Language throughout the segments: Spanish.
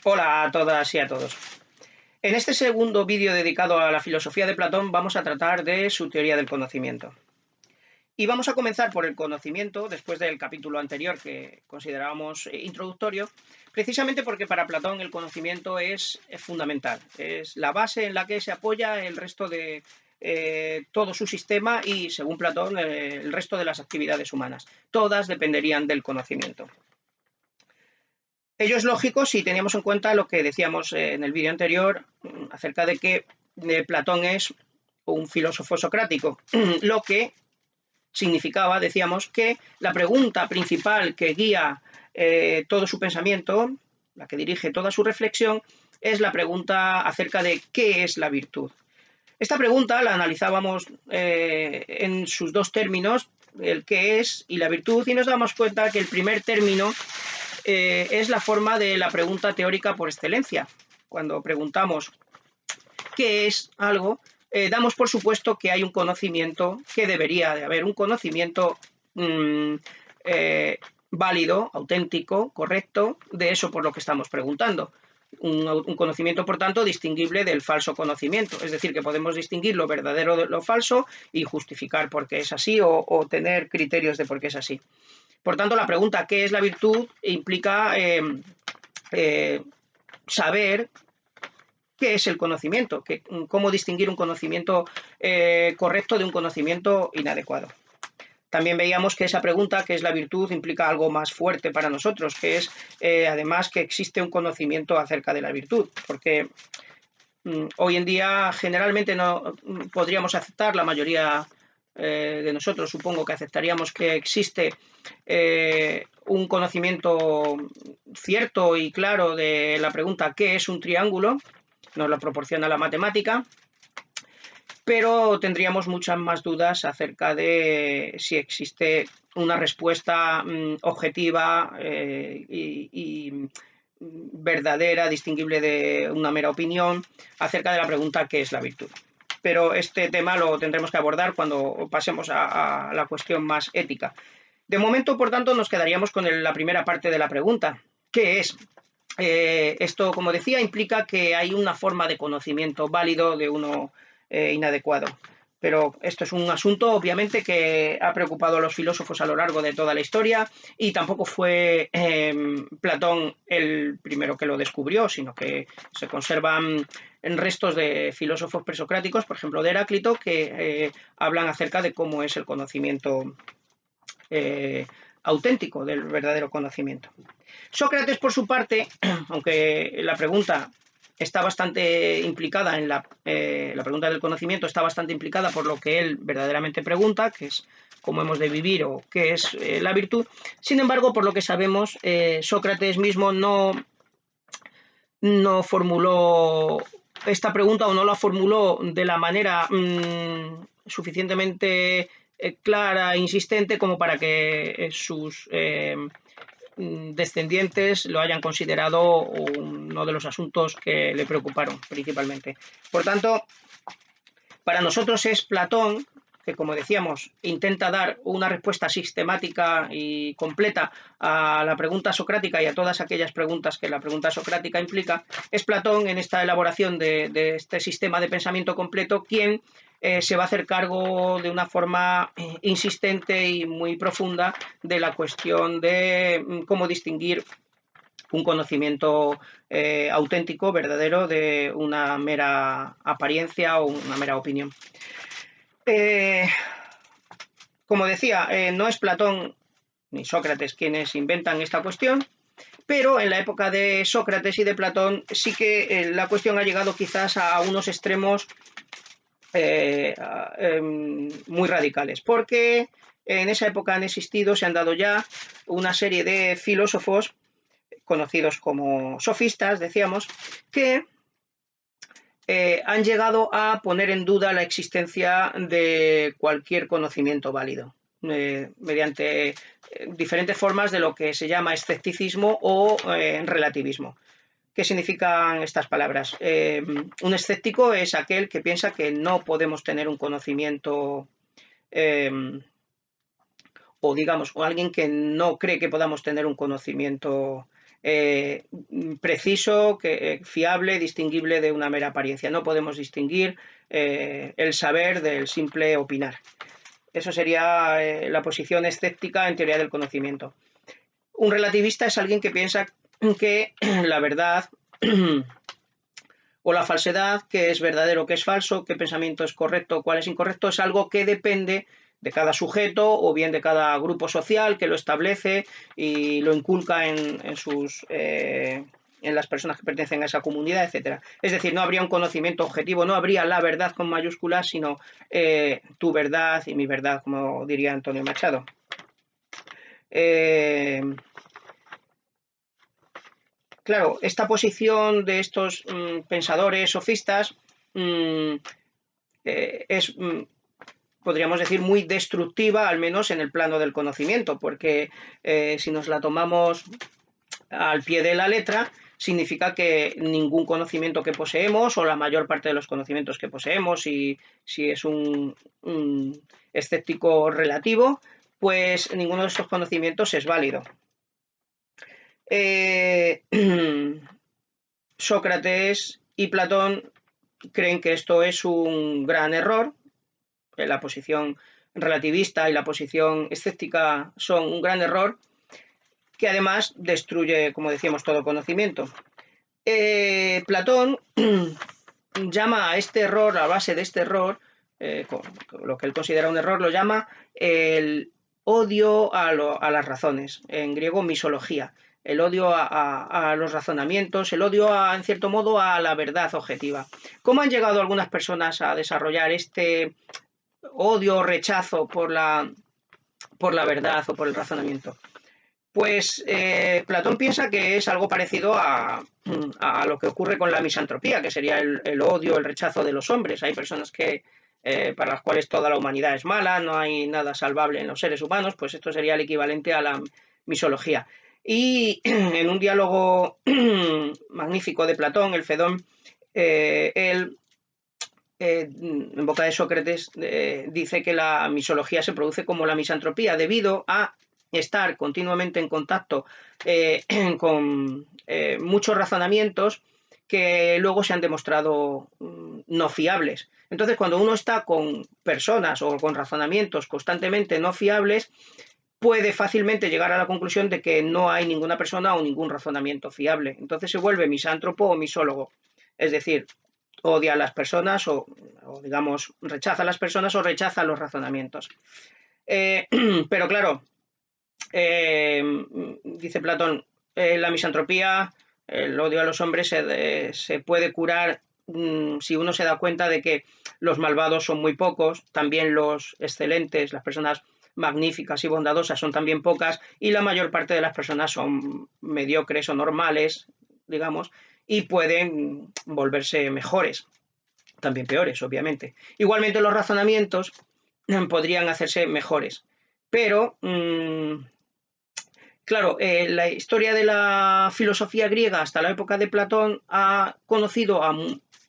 Hola a todas y a todos. En este segundo vídeo dedicado a la filosofía de Platón vamos a tratar de su teoría del conocimiento. Y vamos a comenzar por el conocimiento, después del capítulo anterior que considerábamos introductorio, precisamente porque para Platón el conocimiento es fundamental, es la base en la que se apoya el resto de todo su sistema y, según Platón, el resto de las actividades humanas. Todas dependerían del conocimiento. Ello es lógico si teníamos en cuenta lo que decíamos en el vídeo anterior acerca de que Platón es un filósofo socrático, lo que significaba, decíamos, que la pregunta principal que guía todo su pensamiento, la que dirige toda su reflexión, es la pregunta acerca de qué es la virtud. Esta pregunta la analizábamos en sus dos términos, el qué es y la virtud, y nos damos cuenta que el primer término es la forma de la pregunta teórica por excelencia. Cuando preguntamos qué es algo, damos por supuesto que hay un conocimiento, que debería de haber un conocimiento válido, auténtico, correcto, de eso por lo que estamos preguntando. Un conocimiento, por tanto, distinguible del falso conocimiento. Es decir, que podemos distinguir lo verdadero de lo falso y justificar por qué es así o tener criterios de por qué es así. Por tanto, la pregunta ¿qué es la virtud? Implica saber qué es el conocimiento, cómo distinguir un conocimiento correcto de un conocimiento inadecuado. También veíamos que esa pregunta, ¿qué es la virtud?, implica algo más fuerte para nosotros, que es además que existe un conocimiento acerca de la virtud, porque hoy en día generalmente no podríamos aceptar, la mayoría de nosotros supongo que aceptaríamos que existe un conocimiento cierto y claro de la pregunta ¿qué es un triángulo? Nos lo proporciona la matemática, pero tendríamos muchas más dudas acerca de si existe una respuesta objetiva y verdadera, distinguible de una mera opinión, acerca de la pregunta ¿qué es la virtud? Pero este tema lo tendremos que abordar cuando pasemos a la cuestión más ética. De momento, por tanto, nos quedaríamos con la primera parte de la pregunta. ¿Qué es? Esto, como decía, implica que hay una forma de conocimiento válido de uno inadecuado. Pero esto es un asunto, obviamente, que ha preocupado a los filósofos a lo largo de toda la historia y tampoco fue Platón el primero que lo descubrió, sino que se conservan restos de filósofos presocráticos, por ejemplo, de Heráclito, que hablan acerca de cómo es el conocimiento auténtico, del verdadero conocimiento. Sócrates, por su parte, aunque la pregunta está bastante implicada en la pregunta del conocimiento, está bastante implicada por lo que él verdaderamente pregunta, que es cómo hemos de vivir o qué es la virtud. Sin embargo, por lo que sabemos, Sócrates mismo no formuló esta pregunta o no la formuló de la manera suficientemente clara e insistente como para que sus descendientes lo hayan considerado uno de los asuntos que le preocuparon principalmente. Por tanto, para nosotros es Platón, que como decíamos, intenta dar una respuesta sistemática y completa a la pregunta socrática y a todas aquellas preguntas que la pregunta socrática implica, es Platón en esta elaboración de este sistema de pensamiento completo quien se va a hacer cargo de una forma insistente y muy profunda de la cuestión de cómo distinguir un conocimiento auténtico, verdadero, de una mera apariencia o una mera opinión. Como decía, no es Platón ni Sócrates quienes inventan esta cuestión, pero en la época de Sócrates y de Platón sí que la cuestión ha llegado quizás a unos extremos muy radicales, porque en esa época han existido, se han dado ya una serie de filósofos conocidos como sofistas, decíamos, que han llegado a poner en duda la existencia de cualquier conocimiento válido, mediante diferentes formas de lo que se llama escepticismo o relativismo. ¿Qué significan estas palabras? Un escéptico es aquel que piensa que no podemos tener un conocimiento o digamos, o alguien que no cree que podamos tener un conocimiento preciso, fiable, distinguible de una mera apariencia. No podemos distinguir el saber del simple opinar. Eso sería la posición escéptica en teoría del conocimiento. Un relativista es alguien que piensa que la verdad o la falsedad, qué es verdadero, qué es falso, qué pensamiento es correcto, cuál es incorrecto, es algo que depende de cada sujeto o bien de cada grupo social que lo establece y lo inculca en las personas que pertenecen a esa comunidad, etc. Es decir, no habría un conocimiento objetivo, no habría la verdad con mayúsculas, sino tu verdad y mi verdad, como diría Antonio Machado. Claro, esta posición de estos pensadores sofistas es, podríamos decir, muy destructiva, al menos en el plano del conocimiento, porque si nos la tomamos al pie de la letra, significa que ningún conocimiento que poseemos, o la mayor parte de los conocimientos que poseemos, si es un escéptico relativo, pues ninguno de estos conocimientos es válido. Sócrates y Platón creen que esto es un gran error, que la posición relativista y la posición escéptica son un gran error, que además destruye, como decíamos, todo conocimiento. Platón llama a este error, a base de este error, lo que él considera un error, lo llama el odio a las razones, en griego misología, el odio a los razonamientos, el odio, en cierto modo, a la verdad objetiva. ¿Cómo han llegado algunas personas a desarrollar este odio o rechazo por la verdad o por el razonamiento? Pues Platón piensa que es algo parecido a lo que ocurre con la misantropía, que sería el odio, el rechazo de los hombres. Hay personas para las cuales toda la humanidad es mala, no hay nada salvable en los seres humanos, pues esto sería el equivalente a la misología. Y en un diálogo magnífico de Platón, el Fedón, él, en boca de Sócrates, dice que la misología se produce como la misantropía, debido a estar continuamente en contacto con muchos razonamientos que luego se han demostrado no fiables. Entonces, cuando uno está con personas o con razonamientos constantemente no fiables, puede fácilmente llegar a la conclusión de que no hay ninguna persona o ningún razonamiento fiable. Entonces se vuelve misántropo o misólogo. Es decir, odia a las personas o digamos, rechaza a las personas o rechaza los razonamientos. Pero claro, dice Platón, la misantropía, el odio a los hombres se puede curar si uno se da cuenta de que los malvados son muy pocos, también los excelentes, las personas magníficas y bondadosas son también pocas, y la mayor parte de las personas son mediocres o normales, digamos, y pueden volverse mejores, también peores, obviamente. Igualmente los razonamientos podrían hacerse mejores, pero claro, la historia de la filosofía griega hasta la época de Platón ha conocido a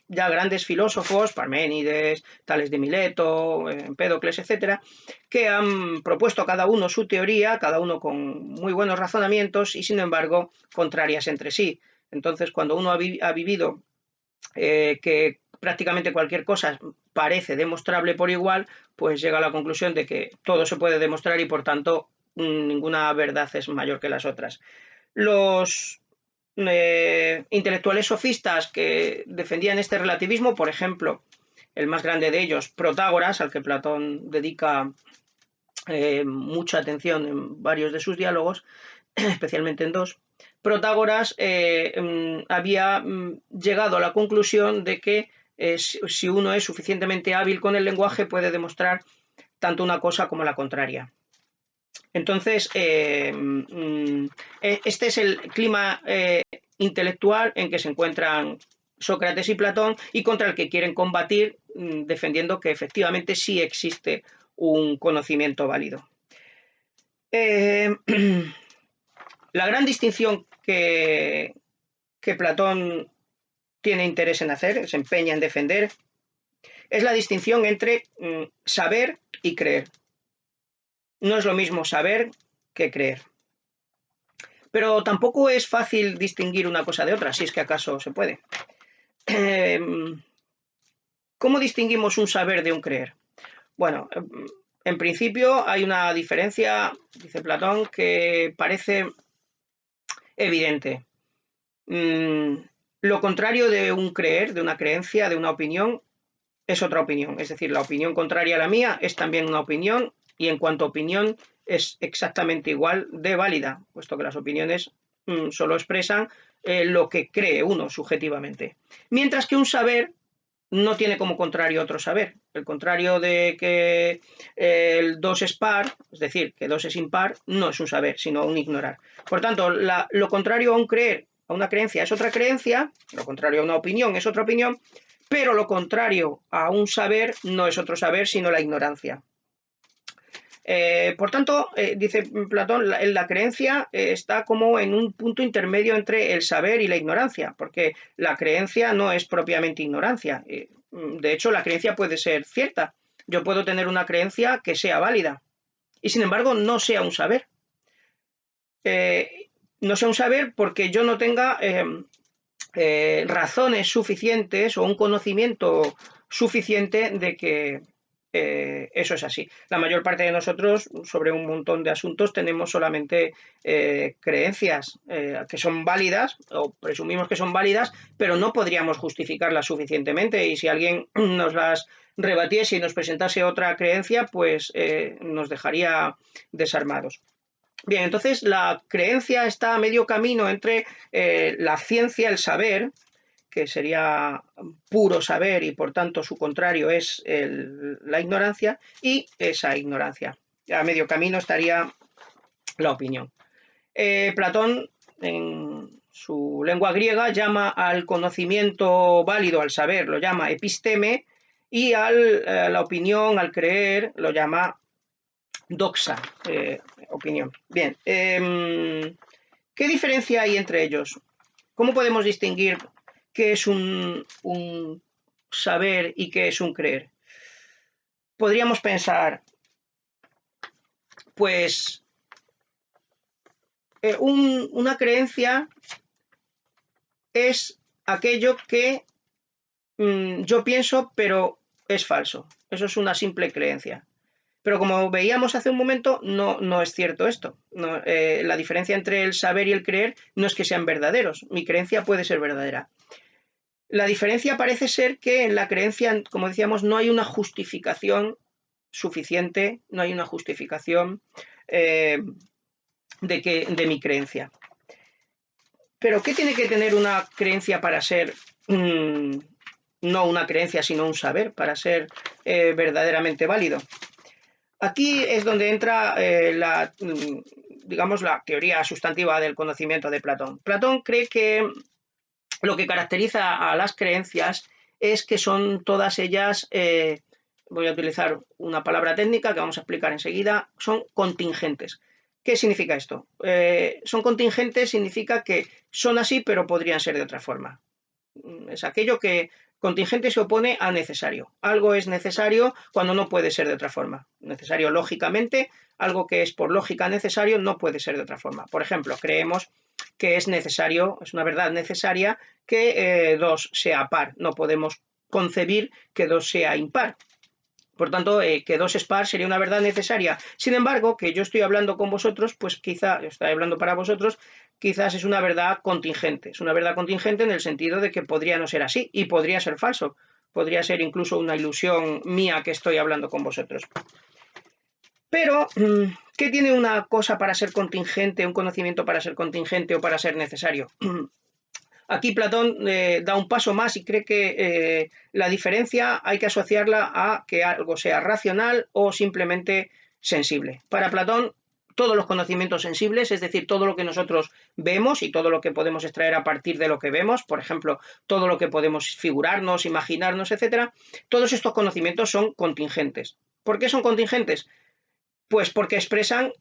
ya grandes filósofos, Parménides, Tales de Mileto, Empédocles, etcétera, que han propuesto cada uno su teoría, cada uno con muy buenos razonamientos y, sin embargo, contrarias entre sí. Entonces, cuando uno ha vivido que prácticamente cualquier cosa parece demostrable por igual, pues llega a la conclusión de que todo se puede demostrar y, por tanto, ninguna verdad es mayor que las otras. Los intelectuales sofistas que defendían este relativismo, por ejemplo, el más grande de ellos, Protágoras, al que Platón dedica mucha atención en varios de sus diálogos, especialmente en dos, Protágoras había llegado a la conclusión de que si uno es suficientemente hábil con el lenguaje puede demostrar tanto una cosa como la contraria. Entonces, este es el clima intelectual en que se encuentran Sócrates y Platón y contra el que quieren combatir, defendiendo que efectivamente sí existe un conocimiento válido. La gran distinción que Platón tiene interés en hacer, se empeña en defender, es la distinción entre saber y creer. No es lo mismo saber que creer. Pero tampoco es fácil distinguir una cosa de otra, si es que acaso se puede. ¿Cómo distinguimos un saber de un creer? Bueno, en principio hay una diferencia, dice Platón, que parece evidente. Lo contrario de un creer, de una creencia, de una opinión, es otra opinión. Es decir, la opinión contraria a la mía es también una opinión y en cuanto a opinión es exactamente igual de válida, puesto que las opiniones solo expresan lo que cree uno subjetivamente. Mientras que un saber no tiene como contrario otro saber. El contrario de que el 2 es par, es decir, que 2 es impar, no es un saber, sino un ignorar. Por tanto, lo contrario a un creer, a una creencia es otra creencia, lo contrario a una opinión es otra opinión, pero lo contrario a un saber no es otro saber, sino la ignorancia. Por tanto, dice Platón, la creencia está como en un punto intermedio entre el saber y la ignorancia, porque la creencia no es propiamente ignorancia. De hecho, la creencia puede ser cierta. Yo puedo tener una creencia que sea válida y, sin embargo, no sea un saber. No sea un saber porque yo no tenga razones suficientes o un conocimiento suficiente de que eso es así. La mayor parte de nosotros sobre un montón de asuntos tenemos solamente creencias que son válidas o presumimos que son válidas, pero no podríamos justificarlas suficientemente y si alguien nos las rebatiese y nos presentase otra creencia, pues nos dejaría desarmados. Bien, entonces la creencia está a medio camino entre la ciencia, el saber, que sería puro saber y por tanto su contrario es la ignorancia, y esa ignorancia. A medio camino estaría la opinión. Platón, en su lengua griega, llama al conocimiento válido, al saber, lo llama episteme, y a la opinión, al creer, lo llama doxa, opinión. Bien, ¿qué diferencia hay entre ellos? ¿Cómo podemos distinguir qué es un saber y qué es un creer? Podríamos pensar, pues, una creencia es aquello que yo pienso, pero es falso. Eso es una simple creencia. Pero como veíamos hace un momento, no es cierto esto. No, la diferencia entre el saber y el creer no es que sean verdaderos. Mi creencia puede ser verdadera. La diferencia parece ser que en la creencia, como decíamos, no hay una justificación suficiente, no hay una justificación de mi creencia. Pero ¿qué tiene que tener una creencia para ser, no una creencia, sino un saber, para ser verdaderamente válido? Aquí es donde entra digamos, la teoría sustantiva del conocimiento de Platón. Platón cree que lo que caracteriza a las creencias es que son todas ellas, voy a utilizar una palabra técnica que vamos a explicar enseguida, son contingentes. ¿Qué significa esto? Son contingentes significa que son así pero podrían ser de otra forma. Es aquello que contingente se opone a necesario. Algo es necesario cuando no puede ser de otra forma. Necesario lógicamente, algo que es por lógica necesario no puede ser de otra forma. Por ejemplo, creemos que es necesario, es una verdad necesaria que 2 sea par. No podemos concebir que 2 sea impar. Por tanto, que 2 es par sería una verdad necesaria. Sin embargo, que yo estoy hablando con vosotros, pues quizá, estoy hablando para vosotros, quizás es una verdad contingente. Es una verdad contingente en el sentido de que podría no ser así y podría ser falso. Podría ser incluso una ilusión mía que estoy hablando con vosotros. Pero, ¿qué tiene una cosa para ser contingente, un conocimiento para ser contingente o para ser necesario? Aquí Platón da un paso más y cree que la diferencia hay que asociarla a que algo sea racional o simplemente sensible. Para Platón, todos los conocimientos sensibles, es decir, todo lo que nosotros vemos y todo lo que podemos extraer a partir de lo que vemos, por ejemplo, todo lo que podemos figurarnos, imaginarnos, etcétera, todos estos conocimientos son contingentes. ¿Por qué son contingentes? Pues porque expresan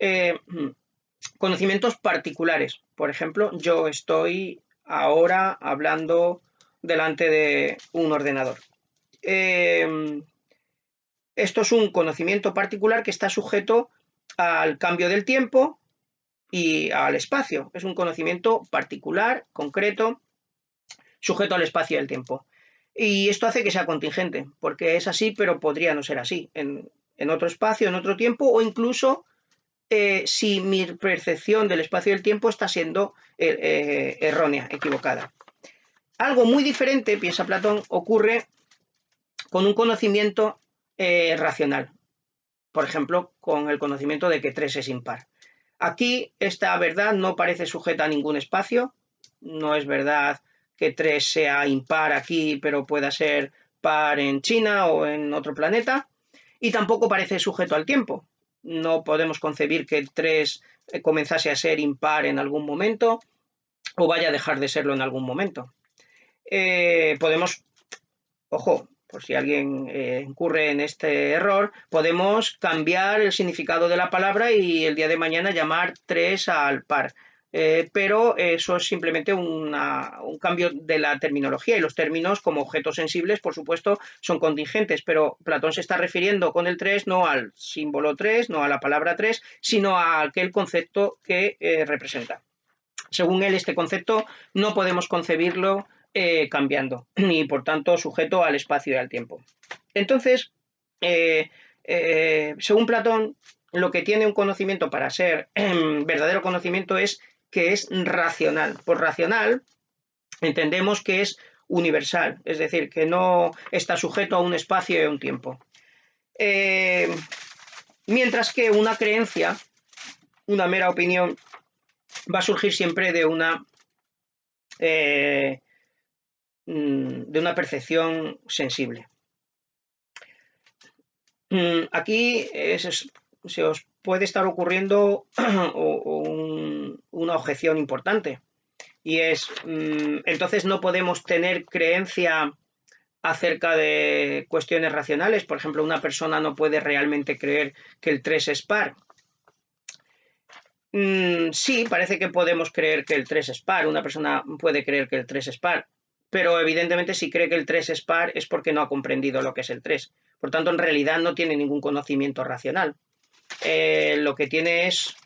conocimientos particulares. Por ejemplo, yo estoy ahora hablando delante de un ordenador. Esto es un conocimiento particular que está sujeto al cambio del tiempo y al espacio. Es un conocimiento particular, concreto, sujeto al espacio y al tiempo. Y esto hace que sea contingente, porque es así, pero podría no ser así, en otro espacio, en otro tiempo, o incluso si mi percepción del espacio y el tiempo está siendo errónea, equivocada. Algo muy diferente, piensa Platón, ocurre con un conocimiento racional. Por ejemplo, con el conocimiento de que 3 es impar. Aquí esta verdad no parece sujeta a ningún espacio, no es verdad que 3 sea impar aquí, pero pueda ser par en China o en otro planeta, y tampoco parece sujeto al tiempo. No podemos concebir que el 3 comenzase a ser impar en algún momento o vaya a dejar de serlo en algún momento. Podemos, ojo, por si alguien incurre en este error, podemos cambiar el significado de la palabra y el día de mañana llamar 3 al par. Pero eso es simplemente un cambio de la terminología, y los términos como objetos sensibles, por supuesto, son contingentes, pero Platón se está refiriendo con el 3 no al símbolo 3, no a la palabra 3, sino a aquel concepto que representa. Según él, este concepto no podemos concebirlo cambiando, y por tanto sujeto al espacio y al tiempo. Entonces, según Platón, lo que tiene un conocimiento para ser verdadero conocimiento es que es racional. Por racional entendemos que es universal, es decir, que no está sujeto a un espacio y a un tiempo. Mientras que una creencia, una mera opinión, va a surgir siempre de una percepción sensible. Aquí se os puede estar ocurriendo una objeción importante, y es, entonces no podemos tener creencia acerca de cuestiones racionales. Por ejemplo, una persona no puede realmente creer que el 3 es par. Sí, parece que podemos creer que el 3 es par, una persona puede creer que el 3 es par, pero evidentemente si cree que el 3 es par es porque no ha comprendido lo que es el 3. Por tanto, en realidad no tiene ningún conocimiento racional. Lo que tiene es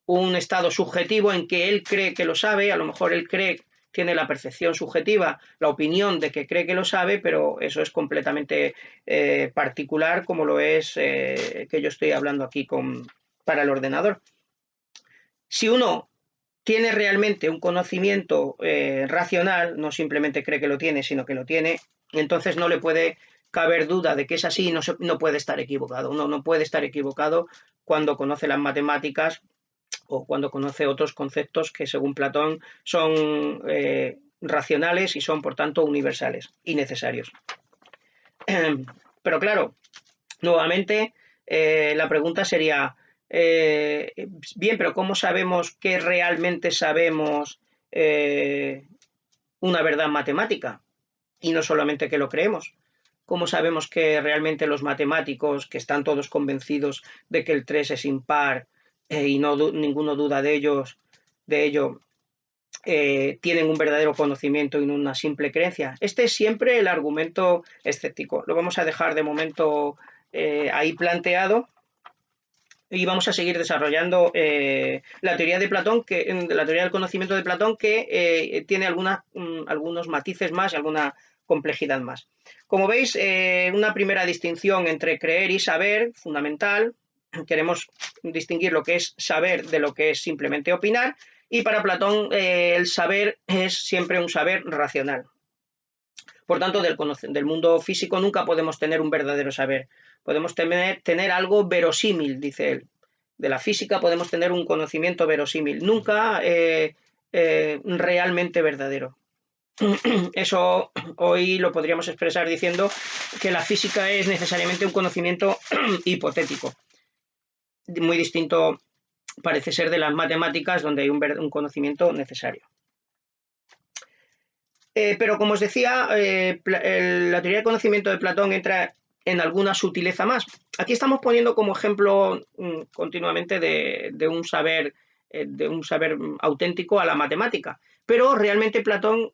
un estado subjetivo en que él cree que lo sabe, a lo mejor él tiene la percepción subjetiva, la opinión de que cree que lo sabe, pero eso es completamente particular, como lo es que yo estoy hablando aquí para el ordenador. Si uno tiene realmente un conocimiento racional, no simplemente cree que lo tiene, sino que lo tiene, entonces no le puede caber duda de que es así y no puede estar equivocado. Uno no puede estar equivocado cuando conoce las matemáticas o cuando conoce otros conceptos que, según Platón, son racionales y son, por tanto, universales y necesarios. Pero claro, nuevamente la pregunta sería, bien, pero ¿cómo sabemos que realmente sabemos una verdad matemática? Y no solamente que lo creemos. ¿Cómo sabemos que realmente los matemáticos, que están todos convencidos de que el 3 es impar y ninguno duda de ello, tienen un verdadero conocimiento y no una simple creencia? Este es siempre el argumento escéptico. Lo vamos a dejar de momento ahí planteado, y vamos a seguir desarrollando la teoría de Platón, la teoría del conocimiento de Platón, que tiene algunos matices más y alguna complejidad más. Como veis, una primera distinción entre creer y saber, fundamental. Queremos distinguir lo que es saber de lo que es simplemente opinar, y para Platón el saber es siempre un saber racional. Por tanto, del mundo físico nunca podemos tener un verdadero saber. Podemos tener algo verosímil, dice él. De la física podemos tener un conocimiento verosímil, nunca realmente verdadero. Eso hoy lo podríamos expresar diciendo que la física es necesariamente un conocimiento hipotético. Muy distinto parece ser de las matemáticas, donde hay un conocimiento necesario. Pero como os decía, la teoría del conocimiento de Platón entra en alguna sutileza más. Aquí estamos poniendo como ejemplo continuamente de un saber auténtico a la matemática, pero realmente Platón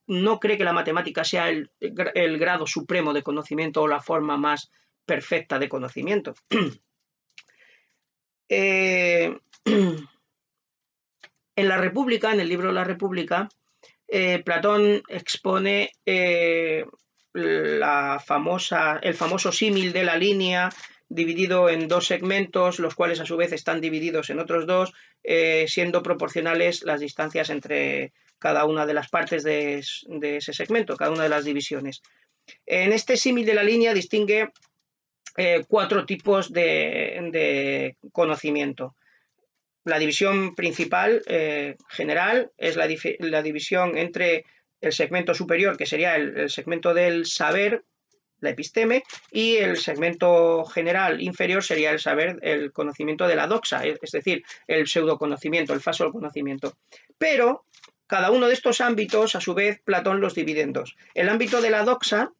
no cree que la matemática sea el grado supremo de conocimiento o la forma más perfecta de conocimiento. En la República, en el libro La República, Platón expone el famoso símil de la línea dividido en dos segmentos, los cuales a su vez están divididos en otros dos, siendo proporcionales las distancias entre cada una de las partes de ese segmento, cada una de las divisiones. En este símil de la línea distingue 4 tipos de conocimiento. La división principal, general, es la división entre el segmento superior, que sería el segmento del saber, la episteme, y el segmento general inferior sería el saber, el conocimiento de la doxa, es decir, el pseudoconocimiento, el falso conocimiento. Pero cada uno de estos ámbitos, a su vez, Platón los divide en dos. El ámbito de la doxa,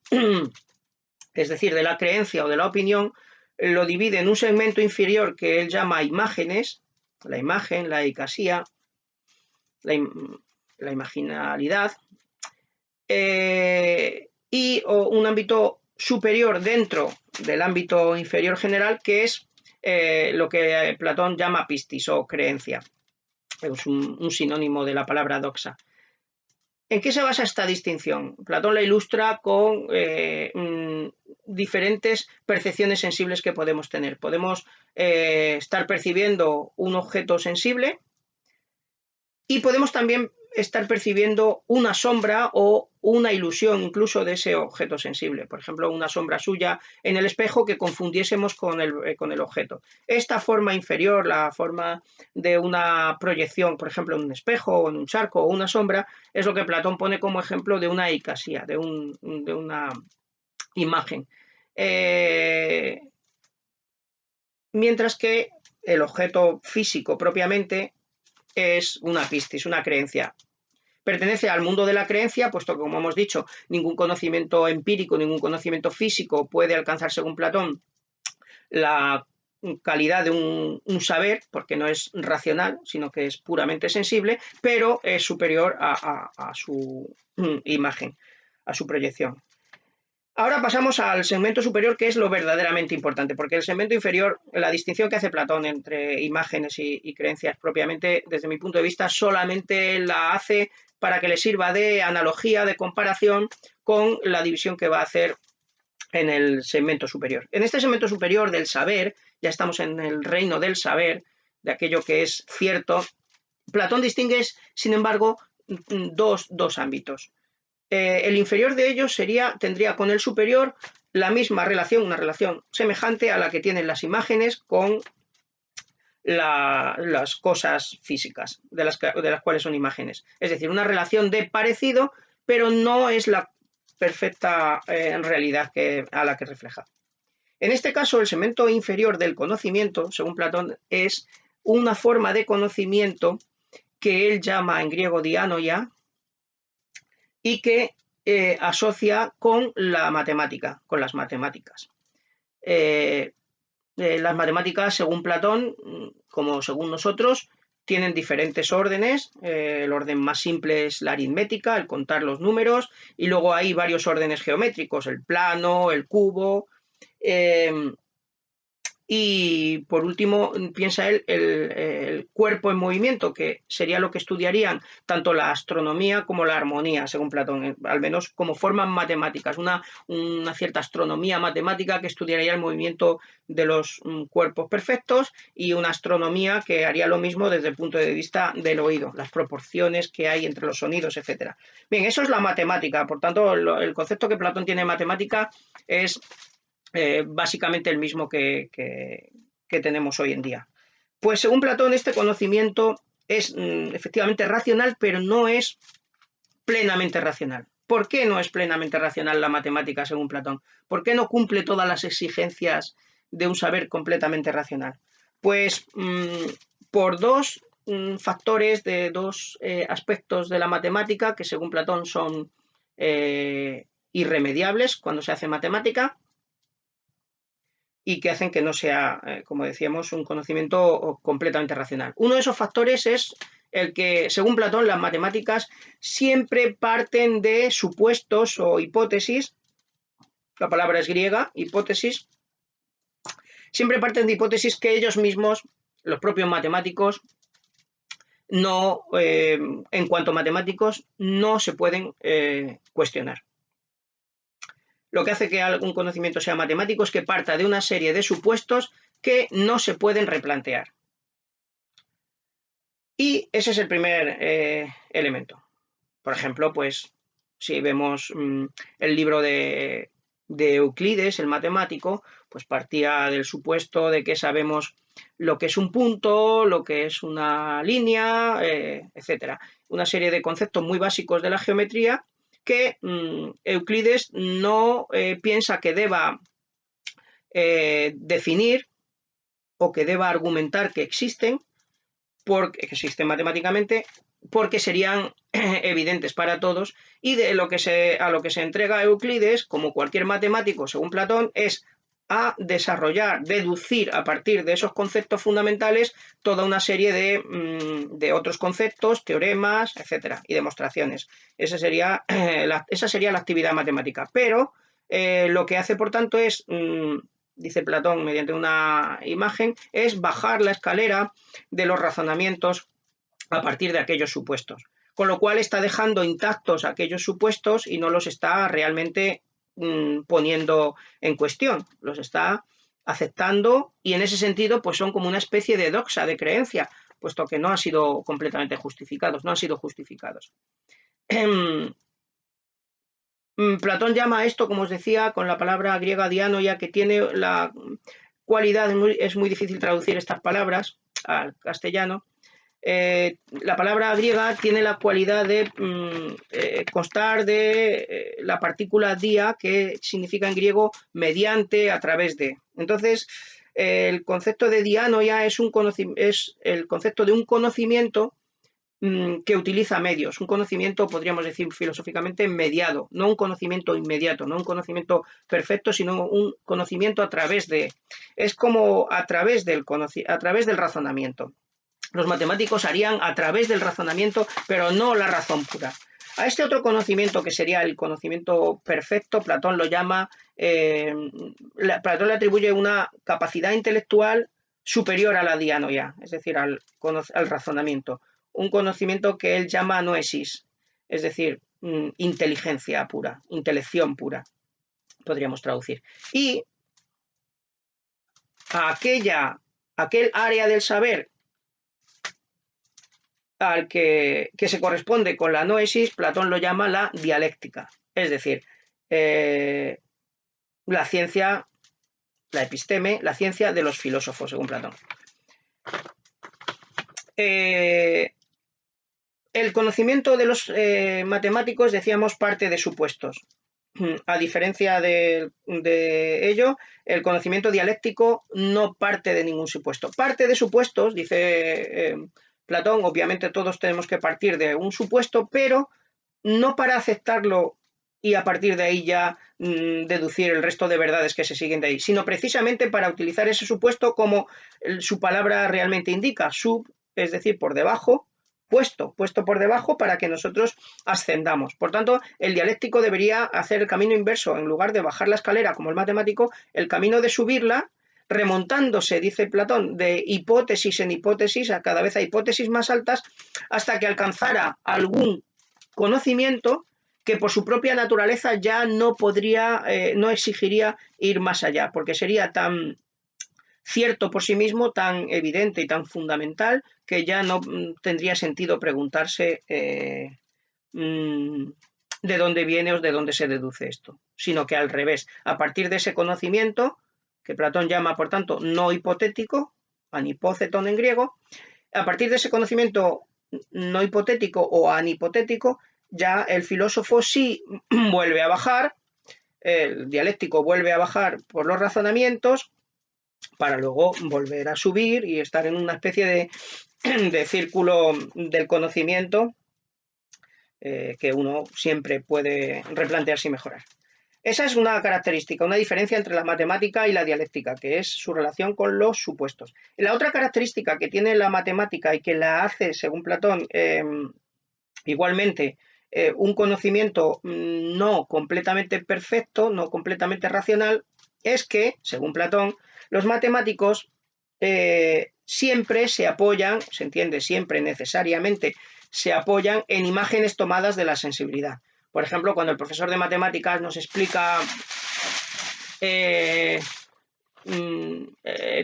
es decir, de la creencia o de la opinión, lo divide en un segmento inferior que él llama imágenes, la imagen, la eicasía, la imaginalidad, y un ámbito superior dentro del ámbito inferior general, que es lo que Platón llama pistis o creencia. Es un sinónimo de la palabra doxa. ¿En qué se basa esta distinción? Platón la ilustra con diferentes percepciones sensibles que podemos tener. Podemos estar percibiendo un objeto sensible y podemos también estar percibiendo una sombra o una ilusión incluso de ese objeto sensible. Por ejemplo, una sombra suya en el espejo que confundiésemos con el objeto. Esta forma inferior, la forma de una proyección, por ejemplo, en un espejo o en un charco o una sombra, es lo que Platón pone como ejemplo de una eicasía, de una imagen. Mientras que el objeto físico propiamente es una pistis, una creencia. Pertenece al mundo de la creencia, puesto que, como hemos dicho, ningún conocimiento empírico, ningún conocimiento físico puede alcanzar, según Platón, la calidad de un saber, porque no es racional, sino que es puramente sensible, pero es superior a su imagen, a su proyección. Ahora pasamos al segmento superior, que es lo verdaderamente importante, porque el segmento inferior, la distinción que hace Platón entre imágenes y creencias propiamente, desde mi punto de vista, solamente la hace para que le sirva de analogía, de comparación con la división que va a hacer en el segmento superior. En este segmento superior del saber, ya estamos en el reino del saber, de aquello que es cierto, Platón distingue, sin embargo, dos ámbitos. El inferior de ellos tendría con el superior la misma relación, una relación semejante a la que tienen las imágenes con las cosas físicas, de las cuales son imágenes. Es decir, una relación de parecido, pero no es la perfecta realidad a la que refleja. En este caso, el segmento inferior del conocimiento, según Platón, es una forma de conocimiento que él llama en griego dianoia, y que asocia con la matemática, con las matemáticas. Las matemáticas, según Platón, como según nosotros, tienen diferentes órdenes. El orden más simple es la aritmética, el contar los números, y luego hay varios órdenes geométricos, el plano, el cubo. Y por último, piensa él, el cuerpo en movimiento, que sería lo que estudiarían tanto la astronomía como la armonía, según Platón, al menos como formas matemáticas, una cierta astronomía matemática que estudiaría el movimiento de los cuerpos perfectos, y una astronomía que haría lo mismo desde el punto de vista del oído, las proporciones que hay entre los sonidos, etc. Bien, eso es la matemática. Por tanto, el concepto que Platón tiene de matemática es básicamente el mismo que tenemos hoy en día. Pues según Platón, este conocimiento es efectivamente racional, pero no es plenamente racional. ¿Por qué no es plenamente racional la matemática según Platón? ¿Por qué no cumple todas las exigencias de un saber completamente racional? Pues por dos factores, de dos aspectos de la matemática que según Platón son irremediables cuando se hace matemática, y que hacen que no sea, como decíamos, un conocimiento completamente racional. Uno de esos factores es el que, según Platón, las matemáticas siempre parten de supuestos o hipótesis. La palabra es griega, hipótesis. Siempre parten de hipótesis que ellos mismos, los propios matemáticos, no, en cuanto a matemáticos, no se pueden cuestionar. Lo que hace que algún conocimiento sea matemático es que parta de una serie de supuestos que no se pueden replantear. Y ese es el primer elemento. Por ejemplo, pues si vemos el libro de Euclides, el matemático, pues partía del supuesto de que sabemos lo que es un punto, lo que es una línea, etcétera. Una serie de conceptos muy básicos de la geometría que Euclides no piensa que deba definir o que deba argumentar que existen matemáticamente, porque serían evidentes para todos, y a lo que se entrega Euclides, como cualquier matemático según Platón, es a desarrollar, deducir a partir de esos conceptos fundamentales toda una serie de otros conceptos, teoremas, etcétera, y demostraciones. Esa sería la actividad matemática. Pero lo que hace, por tanto, es dice Platón mediante una imagen, es bajar la escalera de los razonamientos a partir de aquellos supuestos. Con lo cual está dejando intactos aquellos supuestos y no los está realmente poniendo en cuestión, los está aceptando, y en ese sentido pues son como una especie de doxa, de creencia, puesto que no han sido completamente justificados, no han sido justificados. Platón llama a esto, como os decía, con la palabra griega dianoia, que tiene la cualidad, es muy difícil traducir estas palabras al castellano. La palabra griega tiene la cualidad de constar de la partícula dia, que significa en griego mediante, a través de. Entonces, el concepto de dianoia es el concepto de un conocimiento que utiliza medios, un conocimiento, podríamos decir filosóficamente, mediado, no un conocimiento inmediato, no un conocimiento perfecto, sino un conocimiento a través de. Es como a través del razonamiento. Los matemáticos harían a través del razonamiento, pero no la razón pura. A este otro conocimiento, que sería el conocimiento perfecto, Platón lo llama, Platón le atribuye una capacidad intelectual superior a la dianoia, es decir, al razonamiento. Un conocimiento que él llama noesis, es decir, inteligencia pura, intelección pura, podríamos traducir. Y aquel área del saber al que se corresponde con la noesis, Platón lo llama la dialéctica, es decir, la ciencia, la episteme, la ciencia de los filósofos, según Platón. El conocimiento de los matemáticos, decíamos, parte de supuestos. A diferencia de ello, el conocimiento dialéctico no parte de ningún supuesto. Parte de supuestos, dice Platón, obviamente todos tenemos que partir de un supuesto, pero no para aceptarlo y a partir de ahí ya deducir el resto de verdades que se siguen de ahí, sino precisamente para utilizar ese supuesto como su palabra realmente indica, sub, es decir, por debajo, puesto por debajo, para que nosotros ascendamos. Por tanto, el dialéctico debería hacer el camino inverso, en lugar de bajar la escalera como el matemático, el camino de subirla, remontándose, dice Platón, de hipótesis en hipótesis, a cada vez a hipótesis más altas, hasta que alcanzara algún conocimiento que por su propia naturaleza ya no podría, no exigiría ir más allá, porque sería tan cierto por sí mismo, tan evidente y tan fundamental, que ya no tendría sentido preguntarse de dónde viene o de dónde se deduce esto, sino que al revés, a partir de ese conocimiento, que Platón llama, por tanto, no hipotético, anipóceton en griego, a partir de ese conocimiento no hipotético o anipotético, ya el filósofo sí vuelve a bajar, el dialéctico vuelve a bajar por los razonamientos, para luego volver a subir y estar en una especie de círculo del conocimiento que uno siempre puede replantearse y mejorar. Esa es una característica, una diferencia entre la matemática y la dialéctica, que es su relación con los supuestos. La otra característica que tiene la matemática y que la hace, según Platón, igualmente, un conocimiento no completamente perfecto, no completamente racional, es que, según Platón, los matemáticos siempre se apoyan, se entiende, siempre necesariamente se apoyan en imágenes tomadas de la sensibilidad. Por ejemplo, cuando el profesor de matemáticas nos explica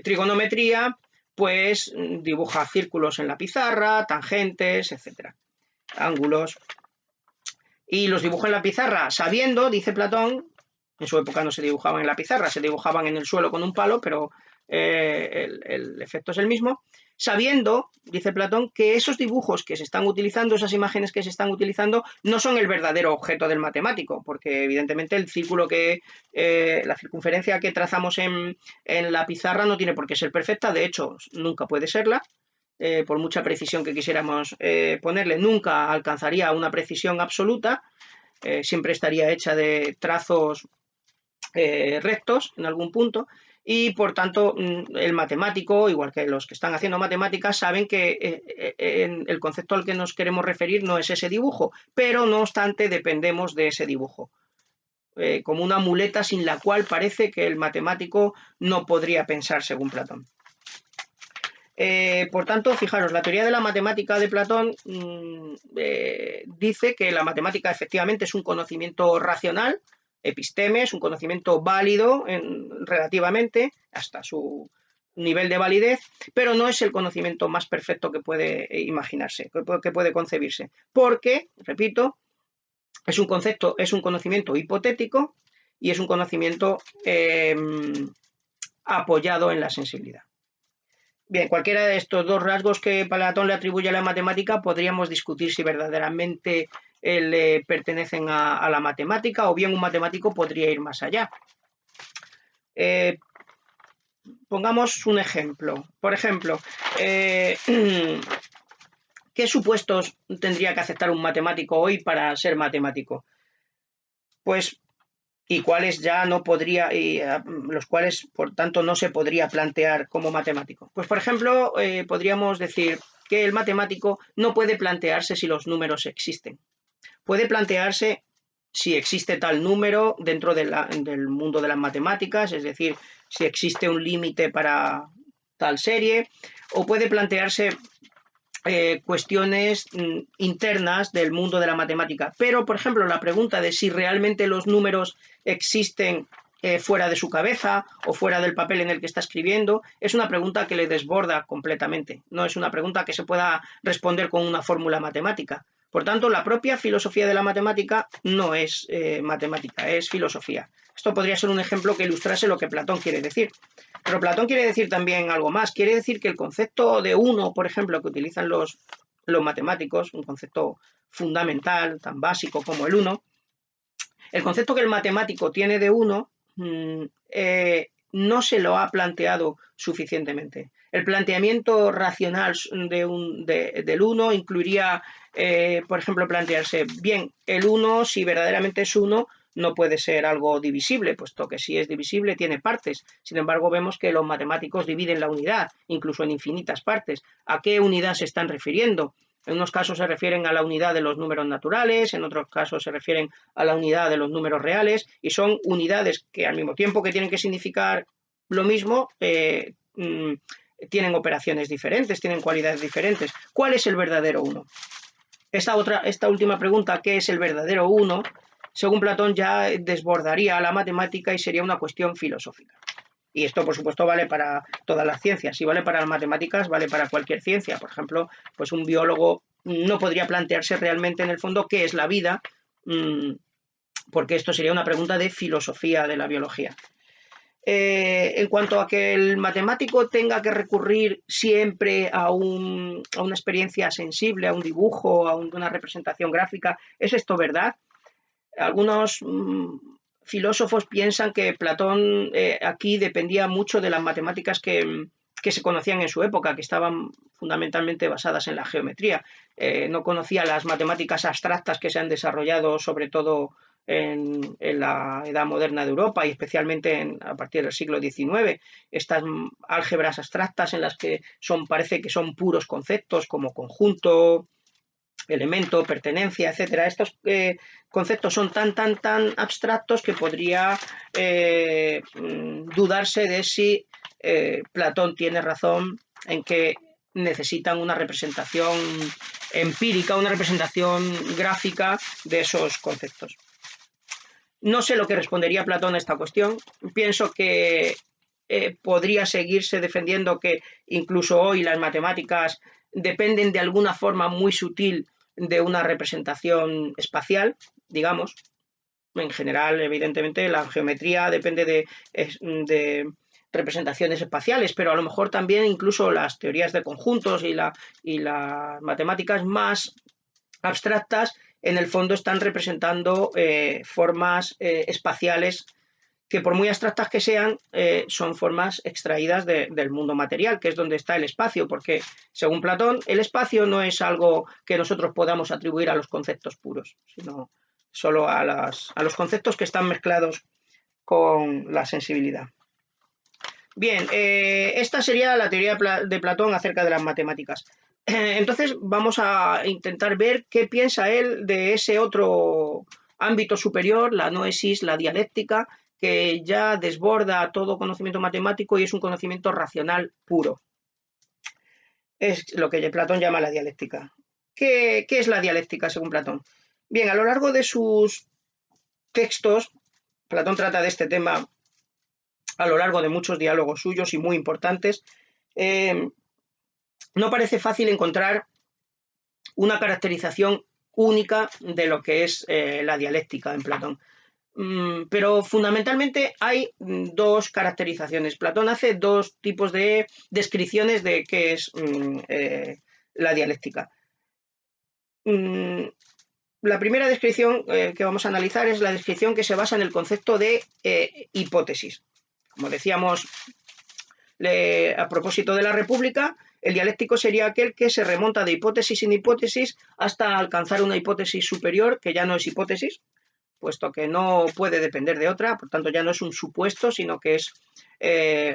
trigonometría, pues dibuja círculos en la pizarra, tangentes, etcétera, ángulos, y los dibuja en la pizarra sabiendo, dice Platón, en su época no se dibujaban en la pizarra, se dibujaban en el suelo con un palo, pero el efecto es el mismo, sabiendo, dice Platón, que esos dibujos que se están utilizando, esas imágenes que se están utilizando, no son el verdadero objeto del matemático, porque evidentemente el círculo la circunferencia que trazamos en la pizarra no tiene por qué ser perfecta, de hecho, nunca puede serla. Por mucha precisión que quisiéramos ponerle, nunca alcanzaría una precisión absoluta, siempre estaría hecha de trazos rectos en algún punto, y por tanto el matemático, igual que los que están haciendo matemáticas, saben que el concepto al que nos queremos referir no es ese dibujo, pero no obstante dependemos de ese dibujo, como una muleta sin la cual parece que el matemático no podría pensar, según Platón. Por tanto, fijaros, la teoría de la matemática de Platón dice que la matemática efectivamente es un conocimiento racional, episteme, es un conocimiento válido relativamente hasta su nivel de validez, pero no es el conocimiento más perfecto que puede imaginarse, que puede concebirse, porque, repito, es un conocimiento hipotético y es un conocimiento apoyado en la sensibilidad. Bien, cualquiera de estos dos rasgos que Platón le atribuye a la matemática podríamos discutir si verdaderamente le pertenecen a la matemática, o bien un matemático podría ir más allá. Pongamos un ejemplo. Por ejemplo, ¿qué supuestos tendría que aceptar un matemático hoy para ser matemático? Pues, y cuáles ya no podría, los cuales por tanto no se podría plantear como matemático. Pues por ejemplo, podríamos decir que el matemático no puede plantearse si los números existen. Puede plantearse si existe tal número dentro del mundo de las matemáticas, es decir, si existe un límite para tal serie, o puede plantearse cuestiones internas del mundo de la matemática. Pero, por ejemplo, la pregunta de si realmente los números existen fuera de su cabeza o fuera del papel en el que está escribiendo, es una pregunta que le desborda completamente. No es una pregunta que se pueda responder con una fórmula matemática. Por tanto, la propia filosofía de la matemática no es matemática, es filosofía. Esto podría ser un ejemplo que ilustrase lo que Platón quiere decir. Pero Platón quiere decir también algo más. Quiere decir que el concepto de uno, por ejemplo, que utilizan los matemáticos, un concepto fundamental, tan básico como el uno, el concepto que el matemático tiene de uno no se lo ha planteado suficientemente. El planteamiento racional del uno incluiría, por ejemplo, plantearse, bien, el uno, si verdaderamente es uno, no puede ser algo divisible, puesto que si es divisible tiene partes. Sin embargo, vemos que los matemáticos dividen la unidad, incluso en infinitas partes. ¿A qué unidad se están refiriendo? En unos casos se refieren a la unidad de los números naturales, en otros casos se refieren a la unidad de los números reales, y son unidades que al mismo tiempo que tienen que significar lo mismo, tienen operaciones diferentes, tienen cualidades diferentes. ¿Cuál es el verdadero uno? Esta última pregunta, ¿qué es el verdadero uno?, según Platón ya desbordaría la matemática y sería una cuestión filosófica. Y esto, por supuesto, vale para todas las ciencias. Si vale para las matemáticas, vale para cualquier ciencia. Por ejemplo, pues un biólogo no podría plantearse realmente en el fondo qué es la vida, porque esto sería una pregunta de filosofía de la biología. En cuanto a que el matemático tenga que recurrir siempre a una experiencia sensible, a un dibujo, a una representación gráfica, ¿es esto verdad? Algunos filósofos piensan que Platón aquí dependía mucho de las matemáticas que se conocían en su época, que estaban fundamentalmente basadas en la geometría. No conocía las matemáticas abstractas que se han desarrollado sobre todo en la edad moderna de Europa y especialmente a partir del siglo XIX. Estas álgebras abstractas en las que parece que son puros conceptos como conjunto, elemento, pertenencia, etcétera. Estos conceptos son tan abstractos que podría dudarse de si Platón tiene razón en que necesitan una representación empírica, una representación gráfica de esos conceptos. No sé lo que respondería Platón a esta cuestión. Pienso que podría seguirse defendiendo que incluso hoy las matemáticas dependen de alguna forma muy sutil de una representación espacial, digamos. En general, evidentemente, la geometría depende de representaciones espaciales, pero a lo mejor también incluso las teorías de conjuntos y las matemáticas más abstractas en el fondo están representando formas espaciales que por muy abstractas que sean, son formas extraídas del mundo material, que es donde está el espacio, porque según Platón, el espacio no es algo que nosotros podamos atribuir a los conceptos puros, sino solo a los conceptos que están mezclados con la sensibilidad. Bien, esta sería la teoría de Platón acerca de las matemáticas. Entonces vamos a intentar ver qué piensa él de ese otro ámbito superior, la noesis, la dialéctica, que ya desborda todo conocimiento matemático y es un conocimiento racional puro. Es lo que Platón llama la dialéctica. ¿Qué es la dialéctica según Platón? Bien, a lo largo de sus textos, Platón trata de este tema a lo largo de muchos diálogos suyos y muy importantes. No parece fácil encontrar una caracterización única de lo que es la dialéctica en Platón. Pero fundamentalmente hay dos caracterizaciones. Platón hace dos tipos de descripciones de qué es la dialéctica. La primera descripción que vamos a analizar es la descripción que se basa en el concepto de hipótesis. Como decíamos a propósito de la República, el dialéctico sería aquel que se remonta de hipótesis en hipótesis hasta alcanzar una hipótesis superior, que ya no es hipótesis, puesto que no puede depender de otra, por tanto ya no es un supuesto, sino que es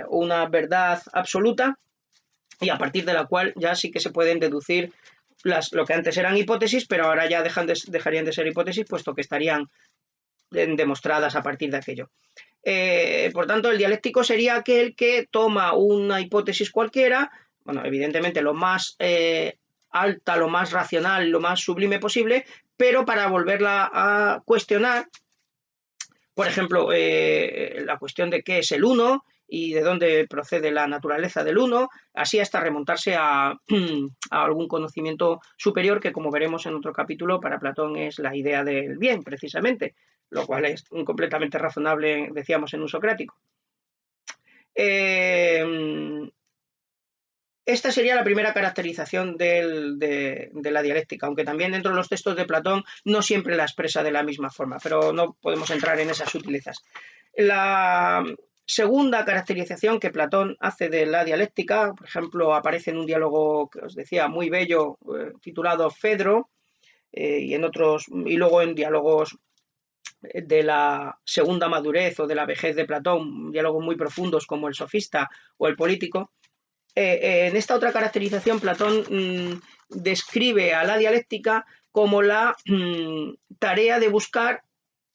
una verdad absoluta, y a partir de la cual ya sí que se pueden deducir lo que antes eran hipótesis, pero ahora ya dejarían de ser hipótesis, puesto que estarían demostradas a partir de aquello. Por tanto, el dialéctico sería aquel que toma una hipótesis cualquiera, bueno, evidentemente lo más alta, lo más racional, lo más sublime posible, pero para volverla a cuestionar, por ejemplo, la cuestión de qué es el uno y de dónde procede la naturaleza del uno, así hasta remontarse a algún conocimiento superior que, como veremos en otro capítulo, para Platón es la idea del bien, precisamente, lo cual es completamente razonable, decíamos, en un socrático. Esta sería la primera caracterización de la dialéctica, aunque también dentro de los textos de Platón no siempre la expresa de la misma forma, pero no podemos entrar en esas sutilezas. La segunda caracterización que Platón hace de la dialéctica, por ejemplo, aparece en un diálogo que os decía muy bello, titulado Fedro, y luego en diálogos de la segunda madurez o de la vejez de Platón, diálogos muy profundos como el sofista o el político. En esta otra caracterización, Platón describe a la dialéctica como la tarea de buscar